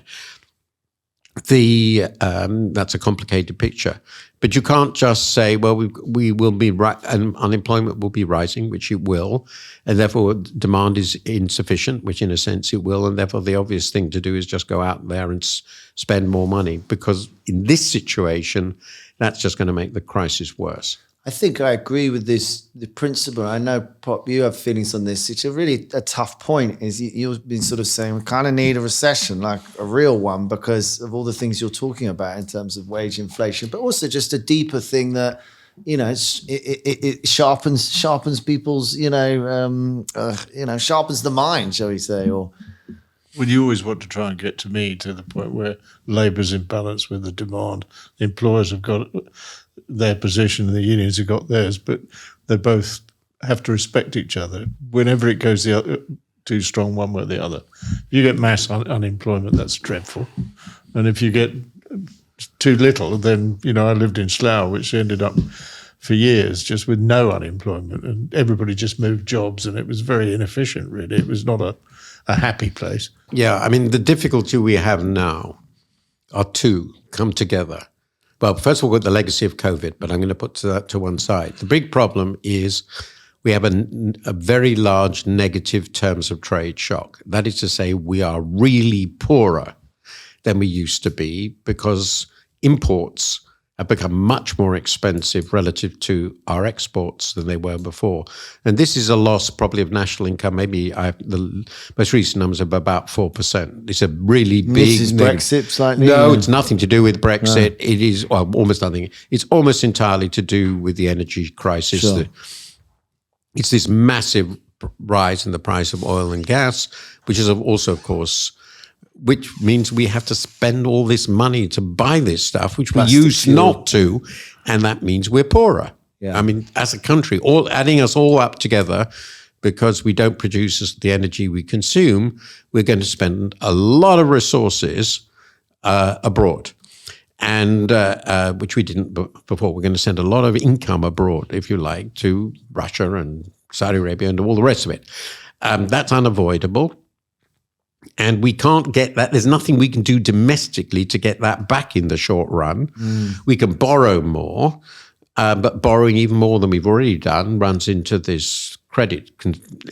That's a complicated picture. But you can't just say, well, we will be right, and unemployment will be rising, which it will, and therefore demand is insufficient, which in a sense it will, and therefore the obvious thing to do is just go out there and spend more money, because in this situation, that's just going to make the crisis worse. I think I agree with the principle. I know, Pop, you have feelings on this. It's a tough point. Is you've been sort of saying we kind of need a recession, like a real one, because of all the things you're talking about in terms of wage inflation, but also just a deeper thing that, it sharpens people's, sharpens the mind, shall we say, or. Well, you always want to try and get to me to the point where labour's in balance with the demand. The employers have got their position and the unions have got theirs, but they both have to respect each other. Whenever it goes too strong one way or the other, if you get mass unemployment, that's dreadful. And if you get too little, then, I lived in Slough, which ended up for years just with no unemployment, and everybody just moved jobs, and it was very inefficient, really. It was not a happy place. Yeah, I mean, the difficulty we have now are two come together. Well, first of all, we've got the legacy of COVID, but I'm going to put that to one side. The big problem is we have a very large negative terms of trade shock. That is to say, we are really poorer than we used to be because imports have become much more expensive relative to our exports than they were before. And this is a loss probably of national income. Maybe the most recent numbers are about 4%. It's a really big... This is Brexit slightly? No, it's nothing to do with Brexit. No. It is, well, almost nothing. It's almost entirely to do with the energy crisis. Sure. It's this massive rise in the price of oil and gas, which is also, of course... which means we have to spend all this money to buy this stuff, which we used not to, and that means we're poorer. Yeah. I mean, as a country, adding us all up together, because we don't produce the energy we consume, we're going to spend a lot of resources abroad, and which we didn't before. We're going to send a lot of income abroad, if you like, to Russia and Saudi Arabia and all the rest of it. That's unavoidable. And we can't get that. There's nothing we can do domestically to get that back in the short run. We can borrow more, but borrowing even more than we've already done runs into this credit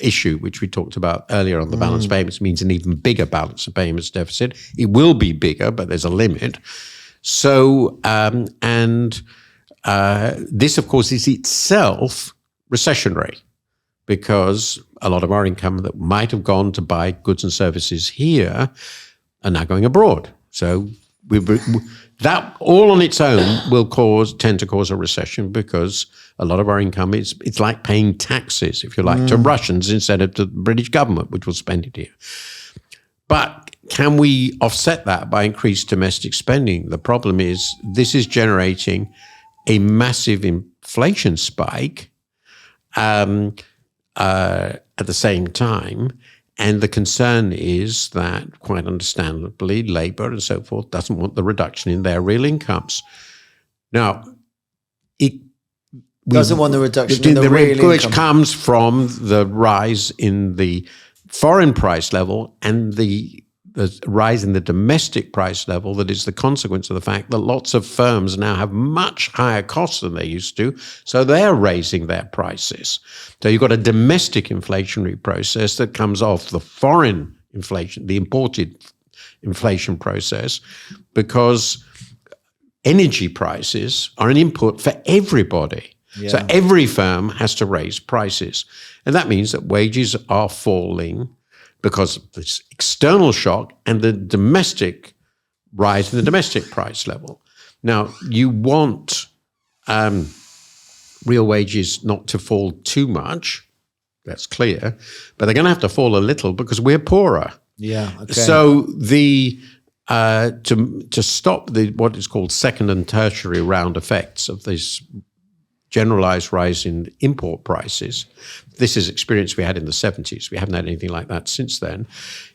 issue, which we talked about earlier on the balance of payments, means an even bigger balance of payments deficit. It will be bigger, but there's a limit. So, this, of course, is itself recessionary, because a lot of our income that might have gone to buy goods and services here are now going abroad. So that all on its own will tend to cause a recession, because a lot of our income it's like paying taxes, if you like, to Russians instead of to the British government, which will spend it here. But can we offset that by increased domestic spending? The problem is this is generating a massive inflation spike. At the same time, and the concern is that, quite understandably, Labour and so forth doesn't want the reduction in their real incomes. Now, doesn't want the reduction in the real which income, comes from the rise in the foreign price level and the rise in the domestic price level that is the consequence of the fact that lots of firms now have much higher costs than they used to, so they're raising their prices. So you've got a domestic inflationary process that comes off the foreign inflation, the imported inflation process, because energy prices are an input for everybody. Yeah. So every firm has to raise prices. And that means that wages are falling because of this external shock and the domestic rise in the domestic price level. Now, you want real wages not to fall too much, that's clear, but they're going to have to fall a little because we're poorer. Yeah. Okay. So to stop what is called second and tertiary round effects of this generalized rise in import prices, this is experience we had in the 70s. We haven't had anything like that since then.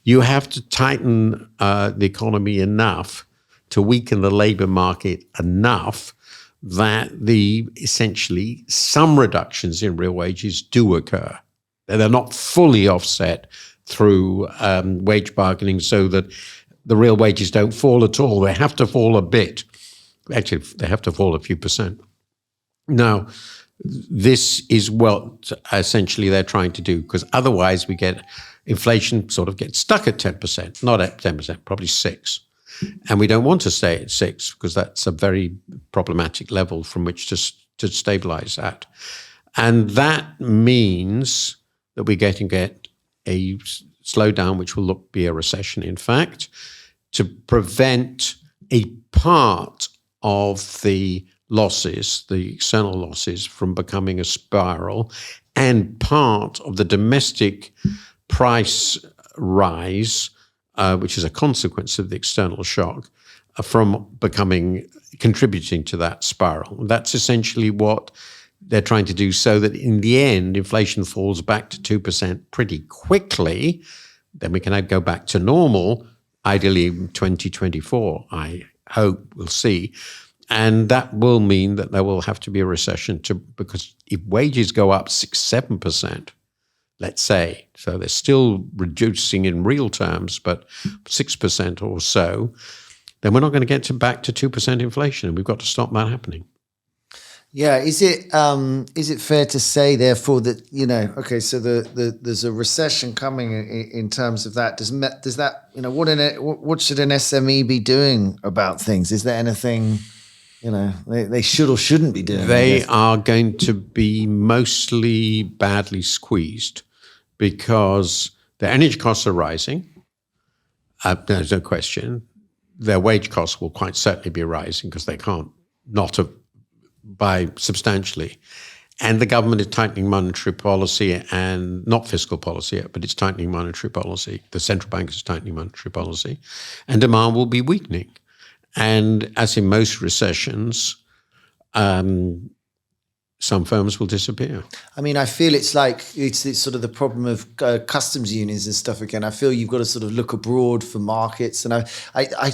You have to tighten the economy enough to weaken the labor market enough that essentially some reductions in real wages do occur. They're not fully offset through wage bargaining so that the real wages don't fall at all. They have to fall a bit. Actually, they have to fall a few percent. Now, this is what essentially they're trying to do, because otherwise we get inflation sort of gets stuck at 10%, not at 10%, probably 6%. And we don't want to stay at 6% because that's a very problematic level from which to stabilize that. And that means that we're going to get a slowdown, which will be a recession, in fact, to prevent a part of the losses, the external losses, from becoming a spiral, and part of the domestic price rise, which is a consequence of the external shock, from contributing to that spiral. That's essentially what they're trying to do, so that in the end, inflation falls back to 2% pretty quickly. Then we can go back to normal, ideally 2024, I hope. We'll see. And that will mean that there will have to be a recession because if wages go up 6-7%, let's say, so they're still reducing in real terms, but 6% or so, then we're not going to get back to 2% inflation, and we've got to stop that happening. Yeah, is it fair to say, therefore, that okay, so there's a recession coming in terms of that? Does that what should an SME be doing about things? Is there anything they should or shouldn't be doing? They are going to be mostly badly squeezed because their energy costs are rising. There's no question. Their wage costs will quite certainly be rising because they can't not by substantially. And the government is tightening monetary policy, and not fiscal policy, but it's tightening monetary policy. The central bank is tightening monetary policy, and demand will be weakening. And as in most recessions, some firms will disappear. I mean, I feel it's sort of the problem of customs unions and stuff again. I feel you've got to sort of look abroad for markets. And I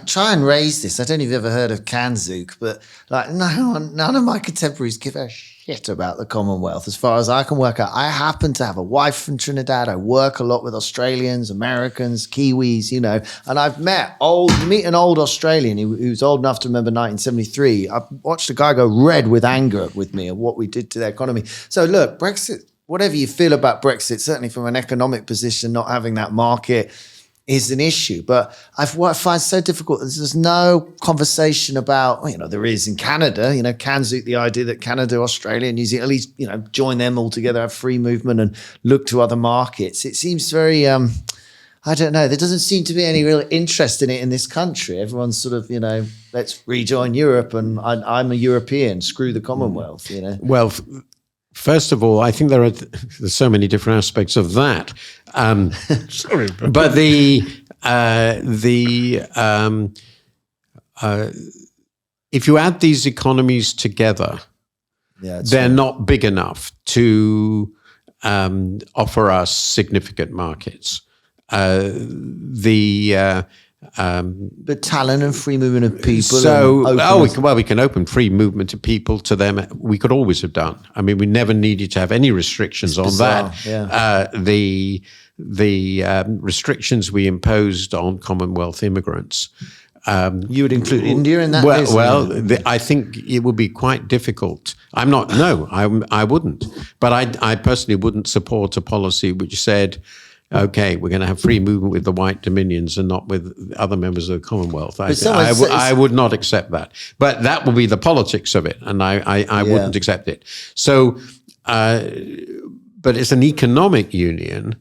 try and raise this. I don't know if you've ever heard of Kanzuk, but none of my contemporaries give a shit about the Commonwealth as far as I can work out. I happen to have a wife from Trinidad. I work a lot with Australians, Americans, Kiwis, and I've meet an old Australian who's old enough to remember 1973. I've watched a guy go red with anger with me of what we did to their economy. So look, Brexit, whatever you feel about Brexit, certainly from an economic position, not having that market is an issue. But what I find so difficult is there's no conversation about, there is in Canada, Kanzuk, the idea that Canada, Australia, New Zealand, at least, join them all together, have free movement and look to other markets. It seems very, I don't know, there doesn't seem to be any real interest in it in this country. Everyone's sort of, let's rejoin Europe and I'm a European, screw the Commonwealth, Well, first of all, I think there's so many different aspects of that. Sorry, but if you add these economies together, they're not big enough to offer us significant markets. But talent and free movement of people. We can open free movement of people to them. We could always have done. I mean, we never needed to have any restrictions on that. Yeah. The restrictions we imposed on Commonwealth immigrants. You would include India in that? I think it would be quite difficult. I wouldn't. But I personally wouldn't support a policy which said, okay, we're going to have free movement with the white dominions and not with other members of the Commonwealth. I would not accept that. But that will be the politics of it, and I wouldn't accept it. So, but it's an economic union.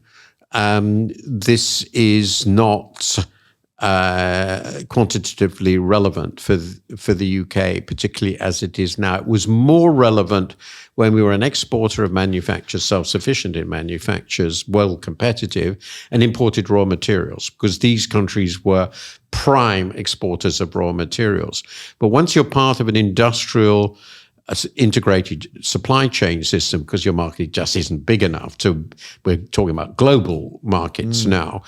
This is not quantitatively relevant for the UK, particularly as it is now. It was more relevant when we were an exporter of manufactures, self-sufficient in manufactures, well competitive, and imported raw materials, because these countries were prime exporters of raw materials. But once you're part of an industrial integrated supply chain system, because your market just isn't big enough we're talking about global markets now,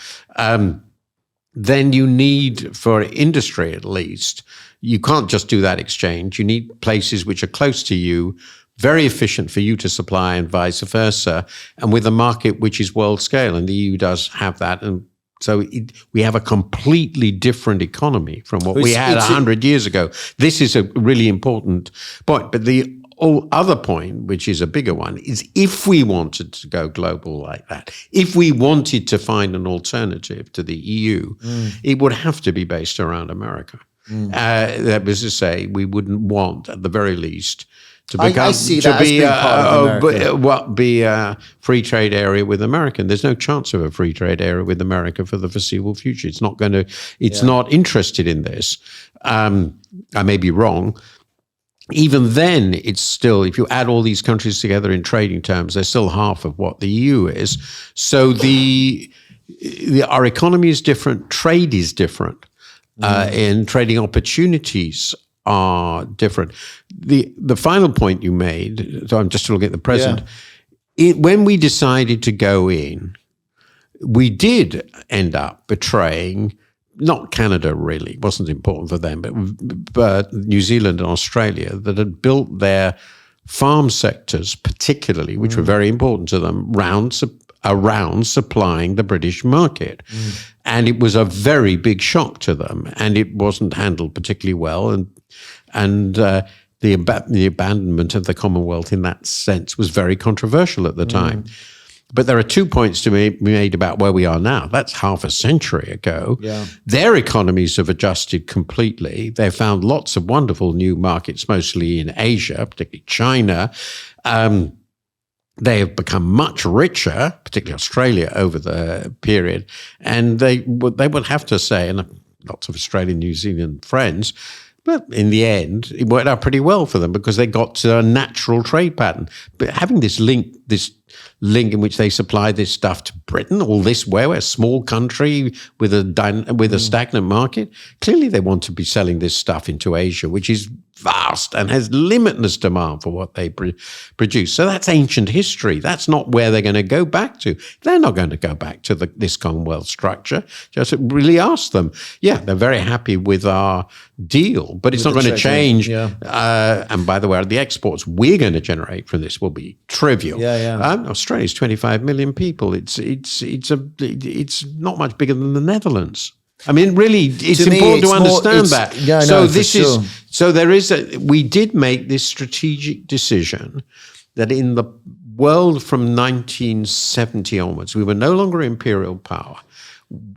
then you need, for industry at least, you can't just do that exchange. You need places which are close to you, very efficient for you to supply and vice versa, and with a market which is world scale, and the EU does have that. And so we have a completely different economy from what we had 100 years ago. This is a really important point. But the other point, which is a bigger one, is if we wanted to go global like that, if we wanted to find an alternative to the EU, it would have to be based around America. That was to say, we wouldn't want, at the very least, to I see that as being part of America. be a free trade area with America. And there's no chance of a free trade area with America for the foreseeable future. It's not going to. It's not interested in this. I may be wrong. Even then, it's still, if you add all these countries together in trading terms, they're still half of what the EU is. So our economy is different. Trade is different. And trading opportunities are different. The final point you made, so I'm just looking at the present, when we decided to go in, we did end up betraying, not Canada really, it wasn't important for them, but New Zealand and Australia that had built their farm sectors particularly, which were very important to them, around supplying the British market. And it was a very big shock to them, and it wasn't handled particularly well. And the abandonment of the Commonwealth in that sense was very controversial at the time. But there are 2 points to be made about where we are now. That's half a century ago. Yeah. Their economies have adjusted completely. They've found lots of wonderful new markets, mostly in Asia, particularly China. They have become much richer, particularly Australia, over the period. And they would have to say, and lots of Australian, New Zealand friends, but in the end, it worked out pretty well for them because they got to a natural trade pattern. But having this link in which they supply this stuff to Britain, all this way, we're a small country with a stagnant market. Clearly, they want to be selling this stuff into Asia, which is vast and has limitless demand for what they produce. So that's ancient history. That's not where they're going to go back to. They're not going to go back to this Commonwealth structure. Just really ask them. Yeah, they're very happy with our deal, but it's not going to change. Yeah. And by the way, the exports we're going to generate from this will be trivial. Australia's 25 million people. It's not much bigger than the Netherlands. I mean, really, it's important to understand that. Yeah, we did make this strategic decision that in the world from 1970 onwards, we were no longer imperial power.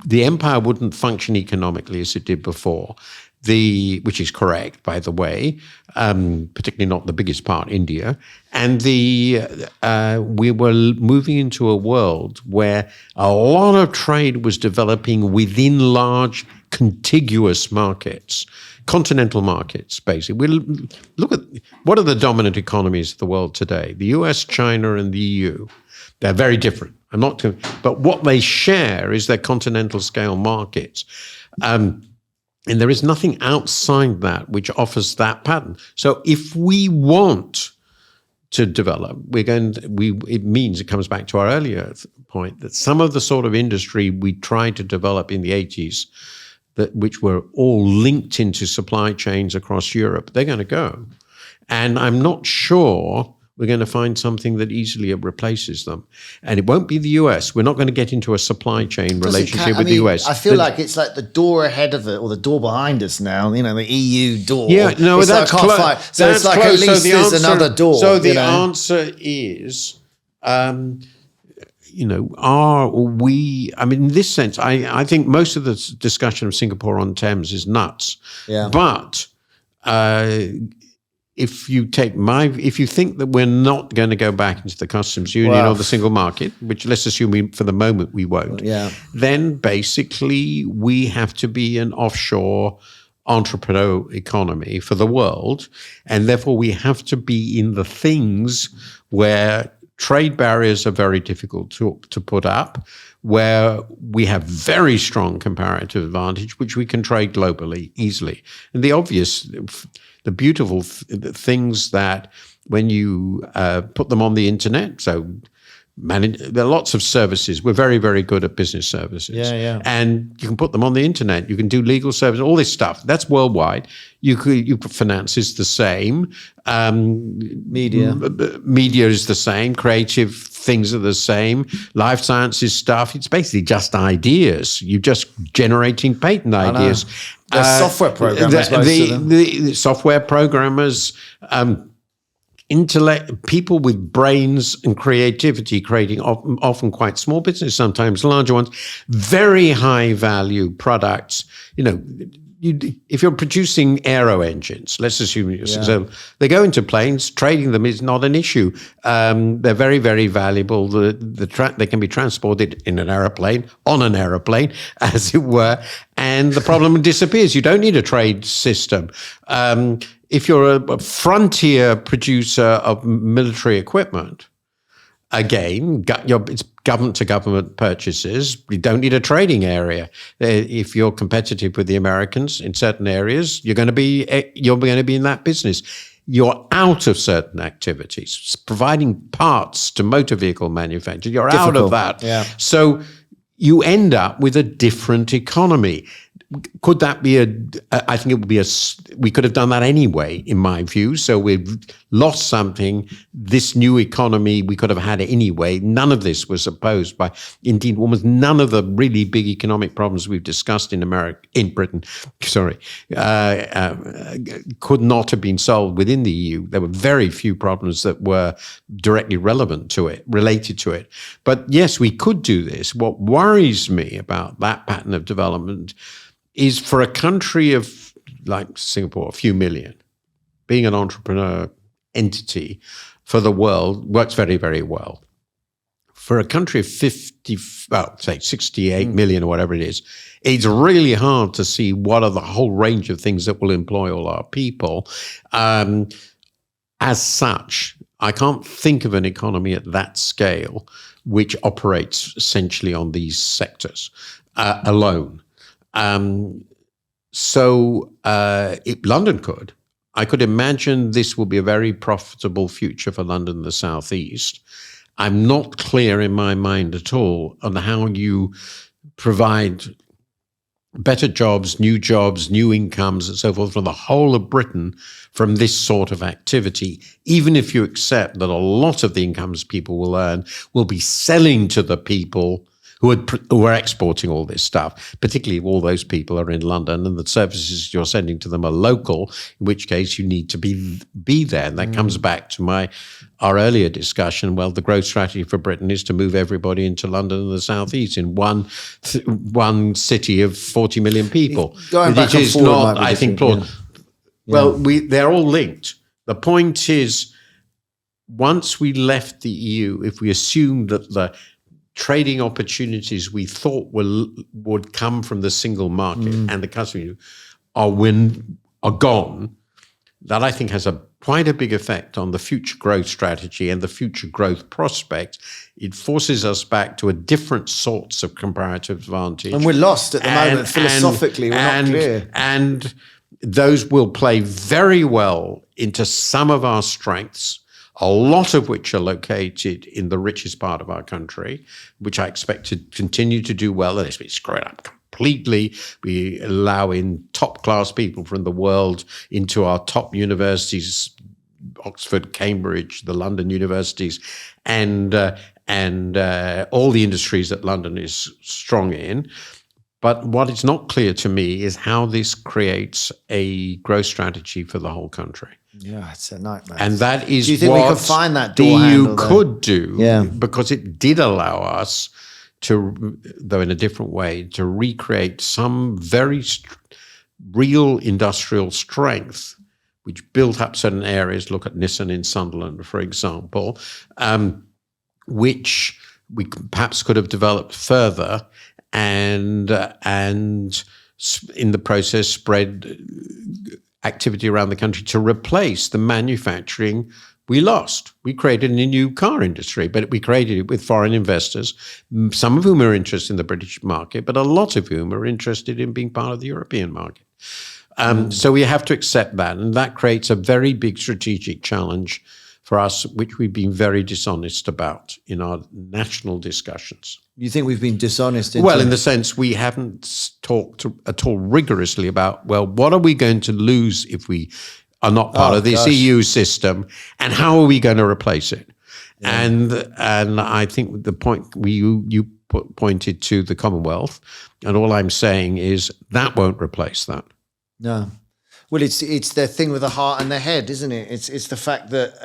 The empire wouldn't function economically as it did before. Which is correct, by the way, particularly not the biggest part, India. And we were moving into a world where a lot of trade was developing within large contiguous markets, continental markets, basically. We look at what are the dominant economies of the world today? The US, China, and the EU. They're very different. But what they share is their continental scale markets. And there is nothing outside that which offers that pattern. So if we want to develop, it comes back to our earlier point that some of the sort of industry we tried to develop in the 80s, which were all linked into supply chains across Europe, they're going to go. And I'm not sure we're going to find something that easily replaces them. And it won't be the US. We're not going to get into a supply chain relationship with the US. I feel like it's like the door ahead of it or the door behind us now, the EU door. Yeah, no, that's close. So it's like close. At least there's another door. So the answer is, are we, in this sense, I think most of the discussion of Singapore on Thames is nuts. Yeah. But if you think that we're not going to go back into the customs union or the single market, which let's assume for the moment we won't, then basically we have to be an offshore entrepreneur economy for the world, and therefore we have to be in the things where trade barriers are very difficult to put up, where we have very strong comparative advantage, which we can trade globally easily. And the beautiful things that when you put them on the internet, there are lots of services. We're very, very good at business services. And you can put them on the internet. You can do legal services, all this stuff. That's worldwide. Finance is the same. Media is the same. Creative things are the same. Life sciences stuff, it's basically just ideas. You're just generating patent ideas. There's software programmers, the software programmers, people with brains and creativity, creating often quite small business, sometimes larger ones, very high value products. if you're producing aero engines, let's assume so they go into planes. Trading them is not an issue. They're very, very valuable. They can be transported in an aeroplane, on an aeroplane, as it were, and the problem disappears. You don't need a trade system. If you're a frontier producer of military equipment, again, it's government-to-government purchases. You don't need a trading area. If you're competitive with the Americans in certain areas, you're going to be in that business. You're out of certain activities, providing parts to motor vehicle manufacturers. You're out of that. Yeah. So you end up with a different economy. Could that be I think it would be we could have done that anyway, in my view. So we've lost something. This new economy, we could have had it anyway. None of this was opposed by, indeed, almost none of the really big economic problems we've discussed in Britain, could not have been solved within the EU. There were very few problems that were directly related to it. But yes, we could do this. What worries me about that pattern of development is for a country of, like Singapore, a few million, being an entrepreneur entity for the world works very, very well. For a country of 68 million or whatever it is, it's really hard to see what are the whole range of things that will employ all our people. As such, I can't think of an economy at that scale which operates essentially on these sectors alone. If London could, I could imagine this will be a very profitable future for London and the South East. I'm not clear in my mind at all on how you provide better jobs, new incomes, and so forth for the whole of Britain from this sort of activity, even if you accept that a lot of the incomes people will earn will be selling to the people who are exporting all this stuff, particularly if all those people are in London and the services you're sending to them are local, in which case you need to be there. And that comes back to our earlier discussion. Well, the growth strategy for Britain is to move everybody into London and the South East in one city of 40 million people. Going back and forward might be I think, different, well, they're all linked. The point is, once we left the EU, if we assume that the trading opportunities we thought would come from the single market and the customer are gone, that I think has quite a big effect on the future growth strategy and the future growth prospect. It forces us back to a different sorts of comparative advantage. And we're lost at the moment, philosophically, we're not clear. And those will play very well into some of our strengths, a lot of which are located in the richest part of our country, which I expect to continue to do well, unless we screw it up completely. We allow in top-class people from the world into our top universities, Oxford, Cambridge, the London universities, and all the industries that London is strong in. But what is not clear to me is how this creates a growth strategy for the whole country. Yeah, it's a nightmare. And that is do you think what we could find that the door EU handle could do, Yeah. because it did allow us to, though in a different way, to recreate some very real industrial strength, which built up certain areas. Look at Nissan in Sunderland, for example, which we perhaps could have developed further and in the process spread activity around the country to replace the manufacturing we lost. We created a new car industry, but we created it with foreign investors, some of whom are interested in the British market, but a lot of whom are interested in being part of the European market. So we have to accept that, and that creates a very big strategic challenge for us, which we've been very dishonest about in our national discussions. You think we've been dishonest? Well, in the sense we haven't talked at all rigorously about, well, what are we going to lose if we are not part of this EU system, and how are we going to replace it? Yeah. And I think the point you pointed to the Commonwealth, and all I'm saying is that won't replace that. No. Well, it's their thing with the heart and the head, isn't it? It's the fact that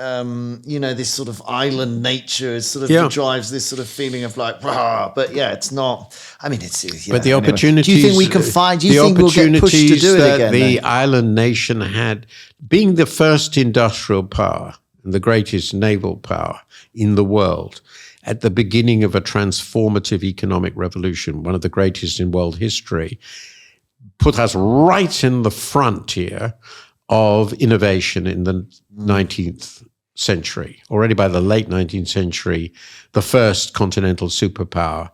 this sort of island nature is sort of that drives this sort of feeling of like, rah, but yeah, it's not. I mean, it's but the opportunities. Do you think we can find? Do you think we'll get pushed to do it again? The island nation had, being the first industrial power and the greatest naval power in the world, at the beginning of a transformative economic revolution, one of the greatest in world history, put us right in the frontier of innovation in the 19th century. Already by the late 19th century, the first continental superpower,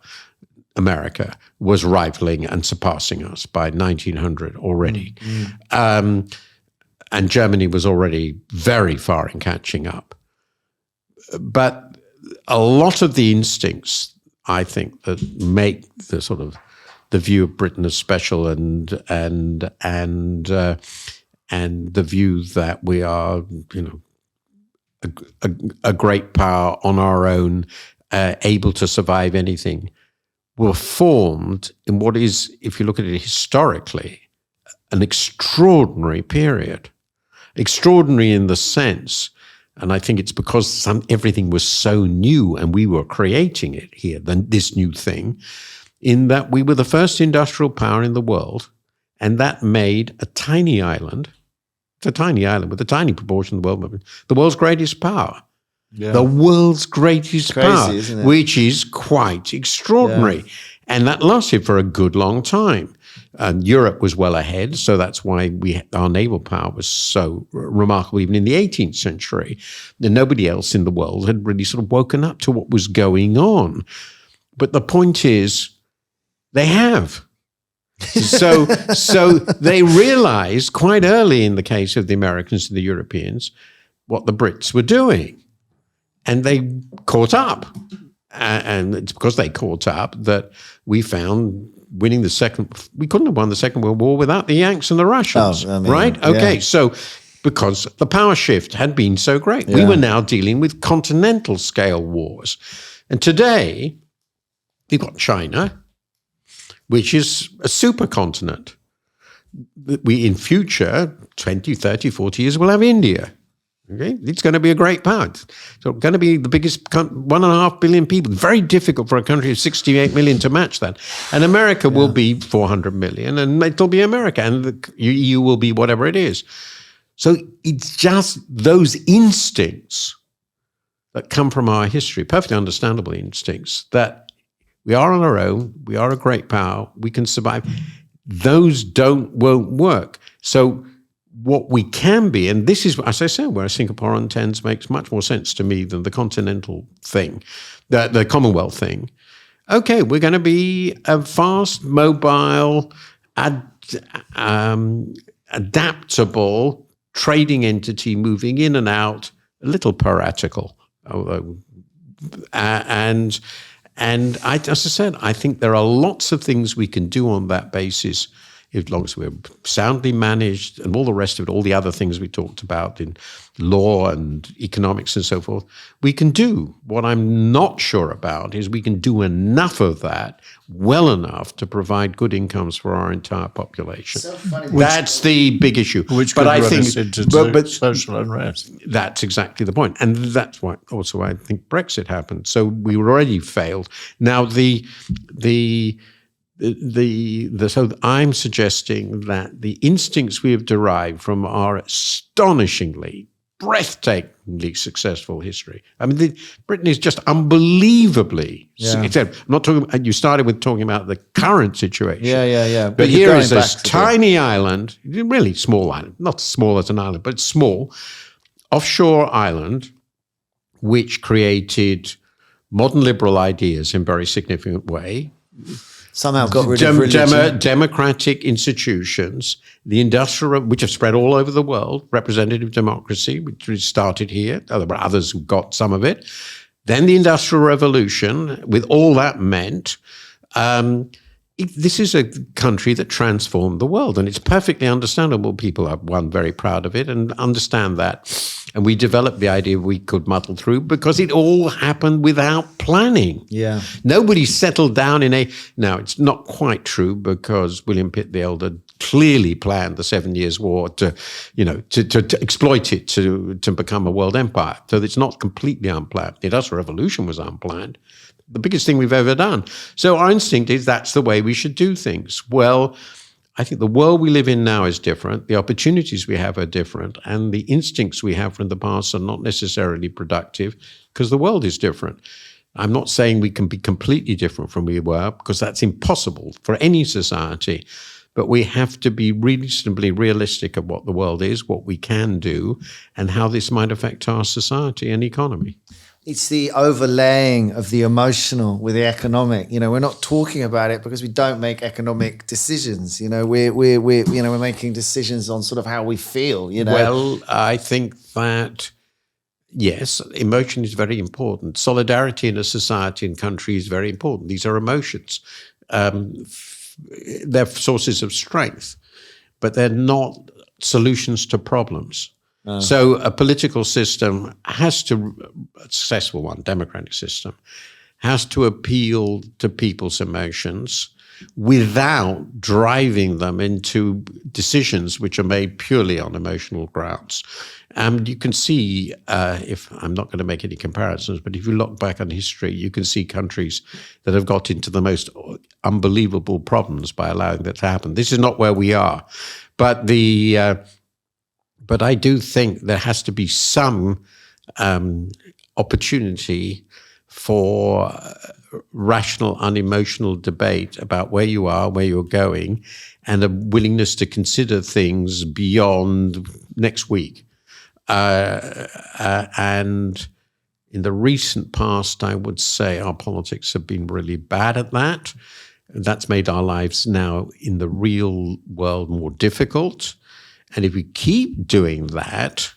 America, was rivaling and surpassing us by 1900 already. And Germany was already very far in catching up. But a lot of the instincts, I think, that make the sort of the view of Britain as special and the view that we are, a great power on our own, able to survive anything, were formed in what is, if you look at it historically, an extraordinary period. Extraordinary in the sense, and I think it's because everything was so new and we were creating it here, this new thing, in that we were the first industrial power in the world, and that made a tiny island, it's a tiny island with a tiny proportion of the world, the world's greatest power. Yeah. The world's greatest power, isn't it? Which is quite extraordinary. Yeah. And that lasted for a good long time. And Europe was well ahead, so that's why our naval power was so remarkable even in the 18th century. And nobody else in the world had really sort of woken up to what was going on. But the point is, they have. So they realized quite early in the case of the Americans and the Europeans what the Brits were doing. And they caught up. And it's because they caught up that we found we couldn't have won the Second World War without the Yanks and the Russians, right? Okay, yeah. So because the power shift had been so great, we were now dealing with continental scale wars. And today, we've got China, which is a supercontinent. In future, 20, 30, 40 years, we'll have India. Okay, it's going to be a great power. So going to be the biggest, 1.5 billion people. Very difficult for a country of 68 million to match that. And America will be 400 million, and it'll be America, and the EU will be whatever it is. So it's just those instincts that come from our history, perfectly understandable instincts, that we are on our own, we are a great power, we can survive. Those won't work. So what we can be, and this is, as I said, where Singaporean makes much more sense to me than the continental thing, the Commonwealth thing. Okay, we're going to be a fast, mobile, adaptable trading entity moving in and out, a little piratical. And as I said, I think there are lots of things we can do on that basis, as long as we're soundly managed and all the rest of it, all the other things we talked about in law and economics and so forth, we can do. What I'm not sure about is we can do enough of that well enough to provide good incomes for our entire population. So funny. That's the big issue. Which could run us into social unrest. That's exactly the point. And that's why also I think Brexit happened. So we already failed. Now so I'm suggesting that the instincts we have derived from our astonishingly, breathtakingly successful history. I mean, Britain is just unbelievably. I'm not talking. You started with talking about the current situation. Yeah. But here is this tiny island, really small island, not small as an island, but small, offshore island, which created modern liberal ideas in a very significant way. Somehow got rid of religion. Democratic institutions, the industrial, which have spread all over the world, representative democracy, which started here. There were others who got some of it. Then the Industrial Revolution, with all that meant. This is a country that transformed the world, and it's perfectly understandable. People are, very proud of it and understand that. And we developed the idea we could muddle through because it all happened without planning. Yeah. Nobody settled down now, it's not quite true because William Pitt the Elder clearly planned the 7 Years' War to exploit it to become a world empire. So it's not completely unplanned. The Industrial Revolution was unplanned. The biggest thing we've ever done. So our instinct is that's the way we should do things. Well, I think the world we live in now is different. The opportunities we have are different. And the instincts we have from the past are not necessarily productive because the world is different. I'm not saying we can be completely different from we were because that's impossible for any society. But we have to be reasonably realistic of what the world is, what we can do, and how this might affect our society and economy. It's the overlaying of the emotional with the economic. We're not talking about it because we don't make economic decisions. We're making decisions on sort of how we feel. Well, I think that yes, emotion is very important. Solidarity in a society and country is very important. These are emotions. They're sources of strength, but they're not solutions to problems. So a political system has to, a successful one, democratic system, has to appeal to people's emotions without driving them into decisions which are made purely on emotional grounds. And you can see, if I'm not going to make any comparisons, but if you look back on history, you can see countries that have got into the most unbelievable problems by allowing that to happen. This is not where we are. But but I do think there has to be some opportunity for rational, unemotional debate about where you are, where you're going, and a willingness to consider things beyond next week. And in the recent past, I would say our politics have been really bad at that. That's made our lives now in the real world more difficult. And if we keep doing that,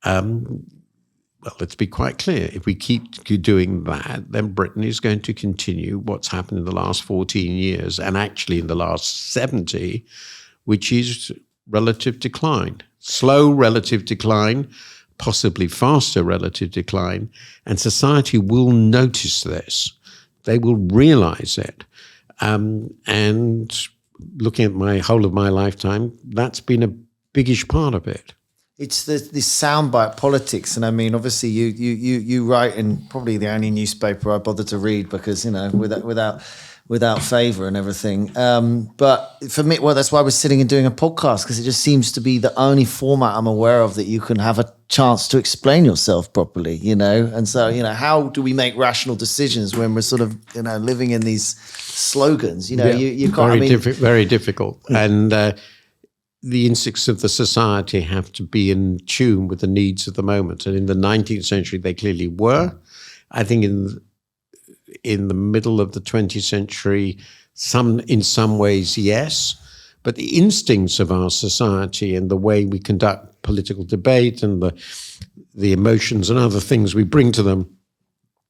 well, let's be quite clear. If we keep doing that, then Britain is going to continue what's happened in the last 14 years and actually in the last 70, which is relative decline. Slow relative decline, possibly faster relative decline. And society will notice this. They will realize it. And looking at my whole of my lifetime, that's been a biggish part of it. It's this soundbite politics, and I mean, obviously, you write in probably the only newspaper I bother to read because without favour and everything. But for me, well, that's why I was sitting and doing a podcast because it just seems to be the only format I'm aware of that you can have a chance to explain yourself properly, And so, how do we make rational decisions when we're sort of, living in these slogans? You can't. Very difficult, and. The instincts of the society have to be in tune with the needs of the moment. And in the 19th century, they clearly were. I think in the middle of the 20th century, in some ways, yes. But the instincts of our society and the way we conduct political debate and the emotions and other things we bring to them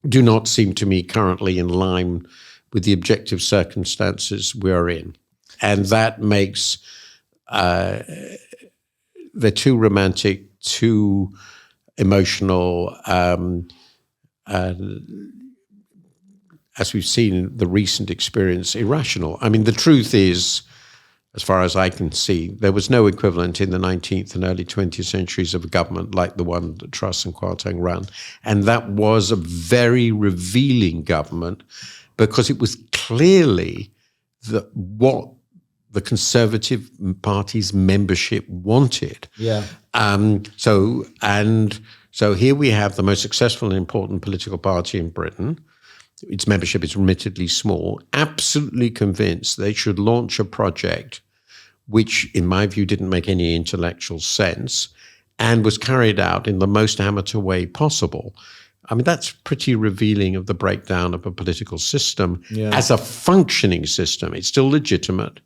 do not seem to me currently in line with the objective circumstances we're in. And that makes... they're too romantic, too emotional, as we've seen in the recent experience, irrational. I mean, the truth is, as far as I can see, there was no equivalent in the 19th and early 20th centuries of a government like the one that Truss and Kwarteng ran. And that was a very revealing government because it was clearly what the Conservative Party's membership wanted. Yeah. So here we have the most successful and important political party in Britain. Its membership is admittedly small, absolutely convinced they should launch a project which, in my view, didn't make any intellectual sense and was carried out in the most amateur way possible. I mean, that's pretty revealing of the breakdown of a political system as a functioning system. It's still legitimate.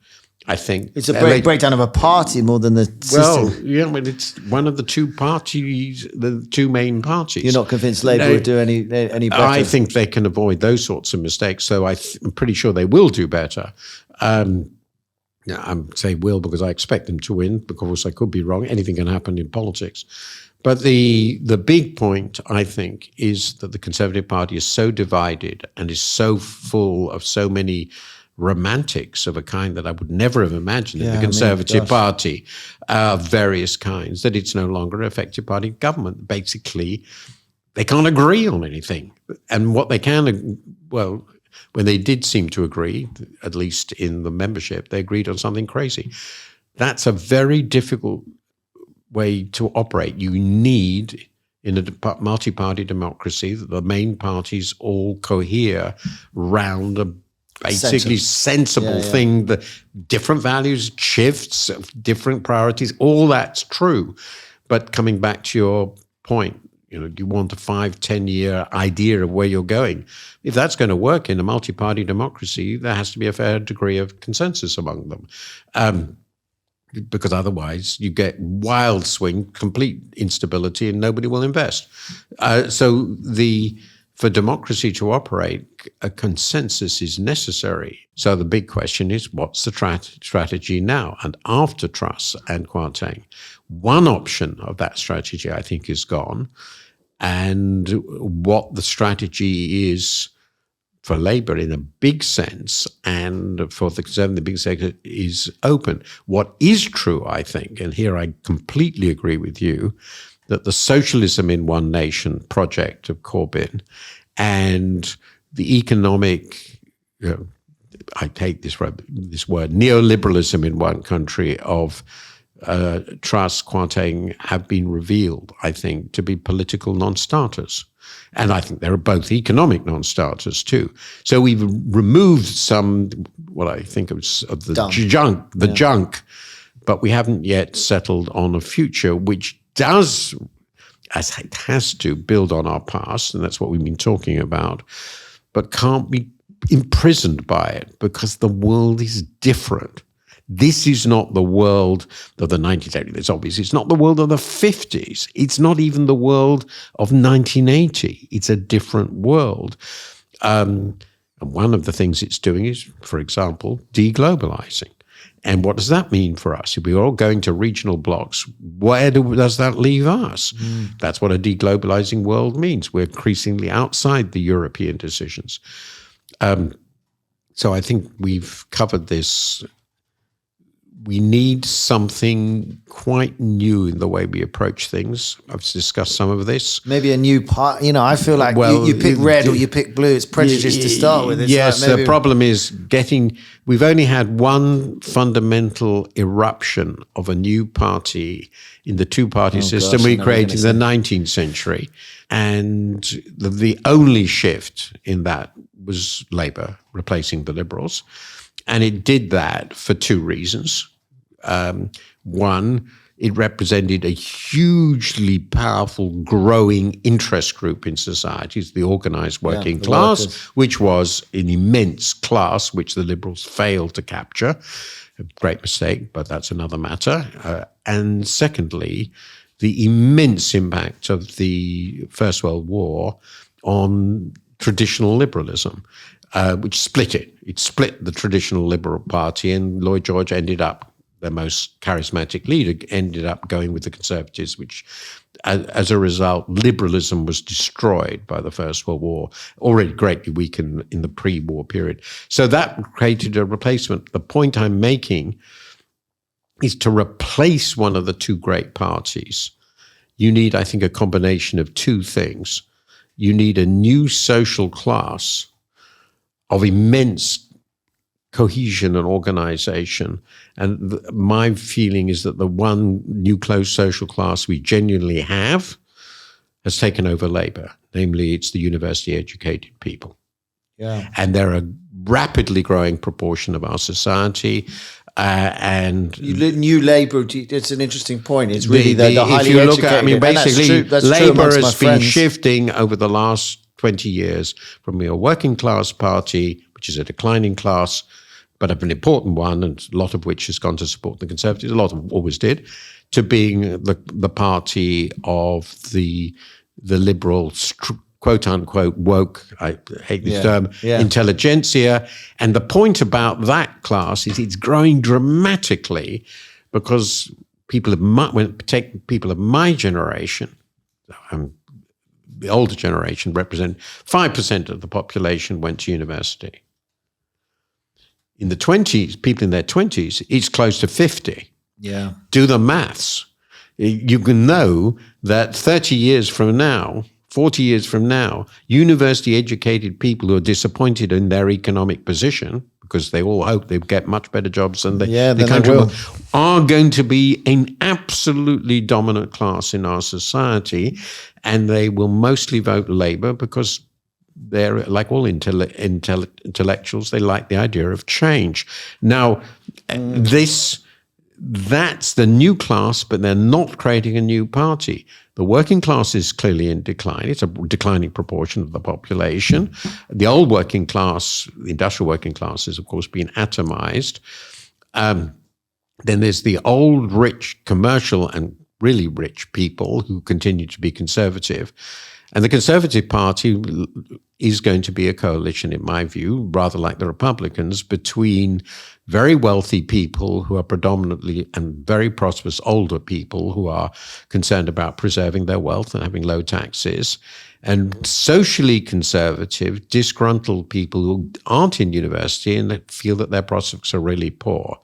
I think it's a breakdown of a party more than the system. Well, yeah, but it's one of the two parties, the two main parties. You're not convinced Labour would do any better? I think they can avoid those sorts of mistakes, so I'm pretty sure they will do better. I'm saying will because I expect them to win. Of course, I could be wrong. Anything can happen in politics. But the big point, I think, is that the Conservative Party is so divided and is so full of so many romantics of a kind that I would never have imagined in the I mean, Conservative gosh. Party of various kinds, that it's no longer an effective party government. Basically, they can't agree on anything. And what they can, well, when they did seem to agree, at least in the membership, they agreed on something crazy. That's a very difficult way to operate. You need, in a multi-party democracy, that the main parties all cohere round a basically sensible thing. The different values, shifts, different priorities, all that's true. But coming back to your point, you want a 5-10 year idea of where you're going. If that's going to work in a multi-party democracy, there has to be a fair degree of consensus among them. Because otherwise you get wild swing, complete instability, and nobody will invest. So for democracy to operate, a consensus is necessary. So the big question is, what's the strategy now? And after Truss and Kwarteng, one option of that strategy, I think, is gone. And what the strategy is for Labour in a big sense, and for the Conservative, the big sector, is open. What is true, I think, and here I completely agree with you, that the socialism in one nation project of Corbyn and the economic, I take this word, neoliberalism in one country of Truss, Kwarteng, have been revealed, I think, to be political non-starters. And I think there are both economic non-starters too. So we've removed some, what I think of the junk, but we haven't yet settled on a future which does, as it has to, build on our past, and that's what we've been talking about, but can't be imprisoned by it because the world is different. This is not the world of the 1980s. It's obvious. It's not the world of the 50s. It's not even the world of 1980. It's a different world. And one of the things it's doing is, for example, deglobalizing. And what does that mean for us? If we're all going to regional blocks, where does that leave us? That's what a deglobalizing world means. We're increasingly outside the European decisions. So I think we've covered this. We need something quite new in the way we approach things. I've discussed some of this. Maybe a new part. I feel like you pick red or you pick blue. It's prejudice to start with. It's yes, the problem is we've only had one fundamental eruption of a new party in the two-party system we created in the 19th century. And the only shift in that was Labour replacing the Liberals. And it did that for two reasons. One, it represented a hugely powerful, growing interest group in society, the organised working class, which was an immense class which the Liberals failed to capture. A great mistake, but that's another matter. And secondly, the immense impact of the First World War on traditional liberalism, which split it. It split the traditional Liberal Party, and Lloyd George ended up, their most charismatic leader, ended up going with the Conservatives, which, as a result, liberalism was destroyed by the First World War, already greatly weakened in the pre-war period. So that created a replacement. The point I'm making is to replace one of the two great parties, you need, I think, a combination of two things. You need a new social class of immense cohesion and organization. And my feeling is that the one new closed social class we genuinely have has taken over Labour. Namely, it's the university-educated people. Yeah. And they're a rapidly growing proportion of our society. And new Labour, it's an interesting point. It's really the highly if you educated. look at, basically, that's Labour true has been shifting over the last 20 years from a working class party, which is a declining class, but an important one, and a lot of which has gone to support the Conservatives, a lot of always did, to being the party of the liberal, quote unquote, woke, I hate this term, intelligentsia. And the point about that class is it's growing dramatically because people of my generation, the older generation, represent 5% of the population went to university. In the 20s, people in their 20s, it's close to 50. Yeah. Do the maths. You can know that 30 years from now, 40 years from now, university-educated people who are disappointed in their economic position, because they all hope they get much better jobs than the country will, are going to be an absolutely dominant class in our society, and they will mostly vote Labour because they're like all intellectuals. They like the idea of change. Now, that's the new class, but they're not creating a new party. The working class is clearly in decline. It's a declining proportion of the population. The old working class, the industrial working class, has, of course, been atomized. Then there's the old, rich, commercial and really rich people who continue to be conservative. And the Conservative Party is going to be a coalition, in my view, rather like the Republicans, between very wealthy people who are predominantly and very prosperous older people who are concerned about preserving their wealth and having low taxes, and socially conservative, disgruntled people who aren't in university and that feel that their prospects are really poor.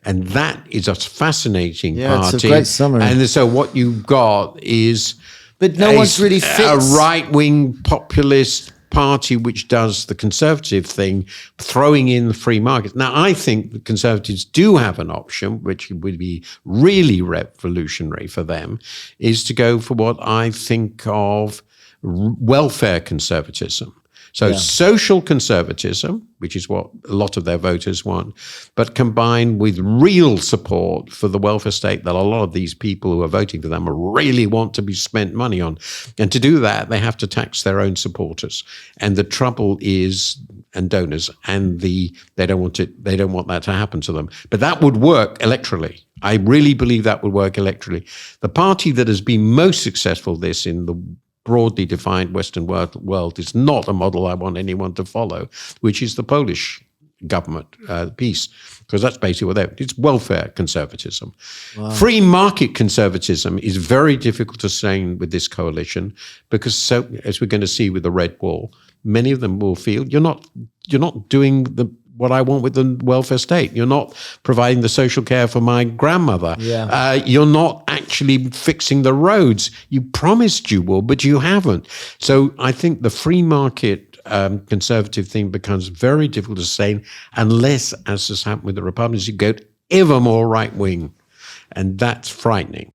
And that is a fascinating party. It's a great summary. And so what you've got is... But no one's really fits. A right-wing populist party which does the conservative thing, throwing in the free market. Now, I think the Conservatives do have an option, which would be really revolutionary for them, is to go for what I think of welfare conservatism. So social conservatism, which is what a lot of their voters want, but combined with real support for the welfare state that a lot of these people who are voting for them really want to be spent money on. And to do that, they have to tax their own supporters. And the trouble is, and donors, and they don't want that to happen to them. But that would work electorally. I really believe that would work electorally. The party that has been most successful this in the broadly defined Western world is not a model I want anyone to follow, which is the Polish government piece, because that's basically what it's welfare conservatism. Wow. Free market conservatism is very difficult to sustain with this coalition because, so as we're going to see with the Red Wall, many of them will feel you're not doing what I want with the welfare state. You're not providing the social care for my grandmother. Yeah. You're not actually fixing the roads. You promised you will, but you haven't. So I think the free market conservative thing becomes very difficult to sustain unless, as has happened with the Republicans, you go ever more right-wing. And that's frightening.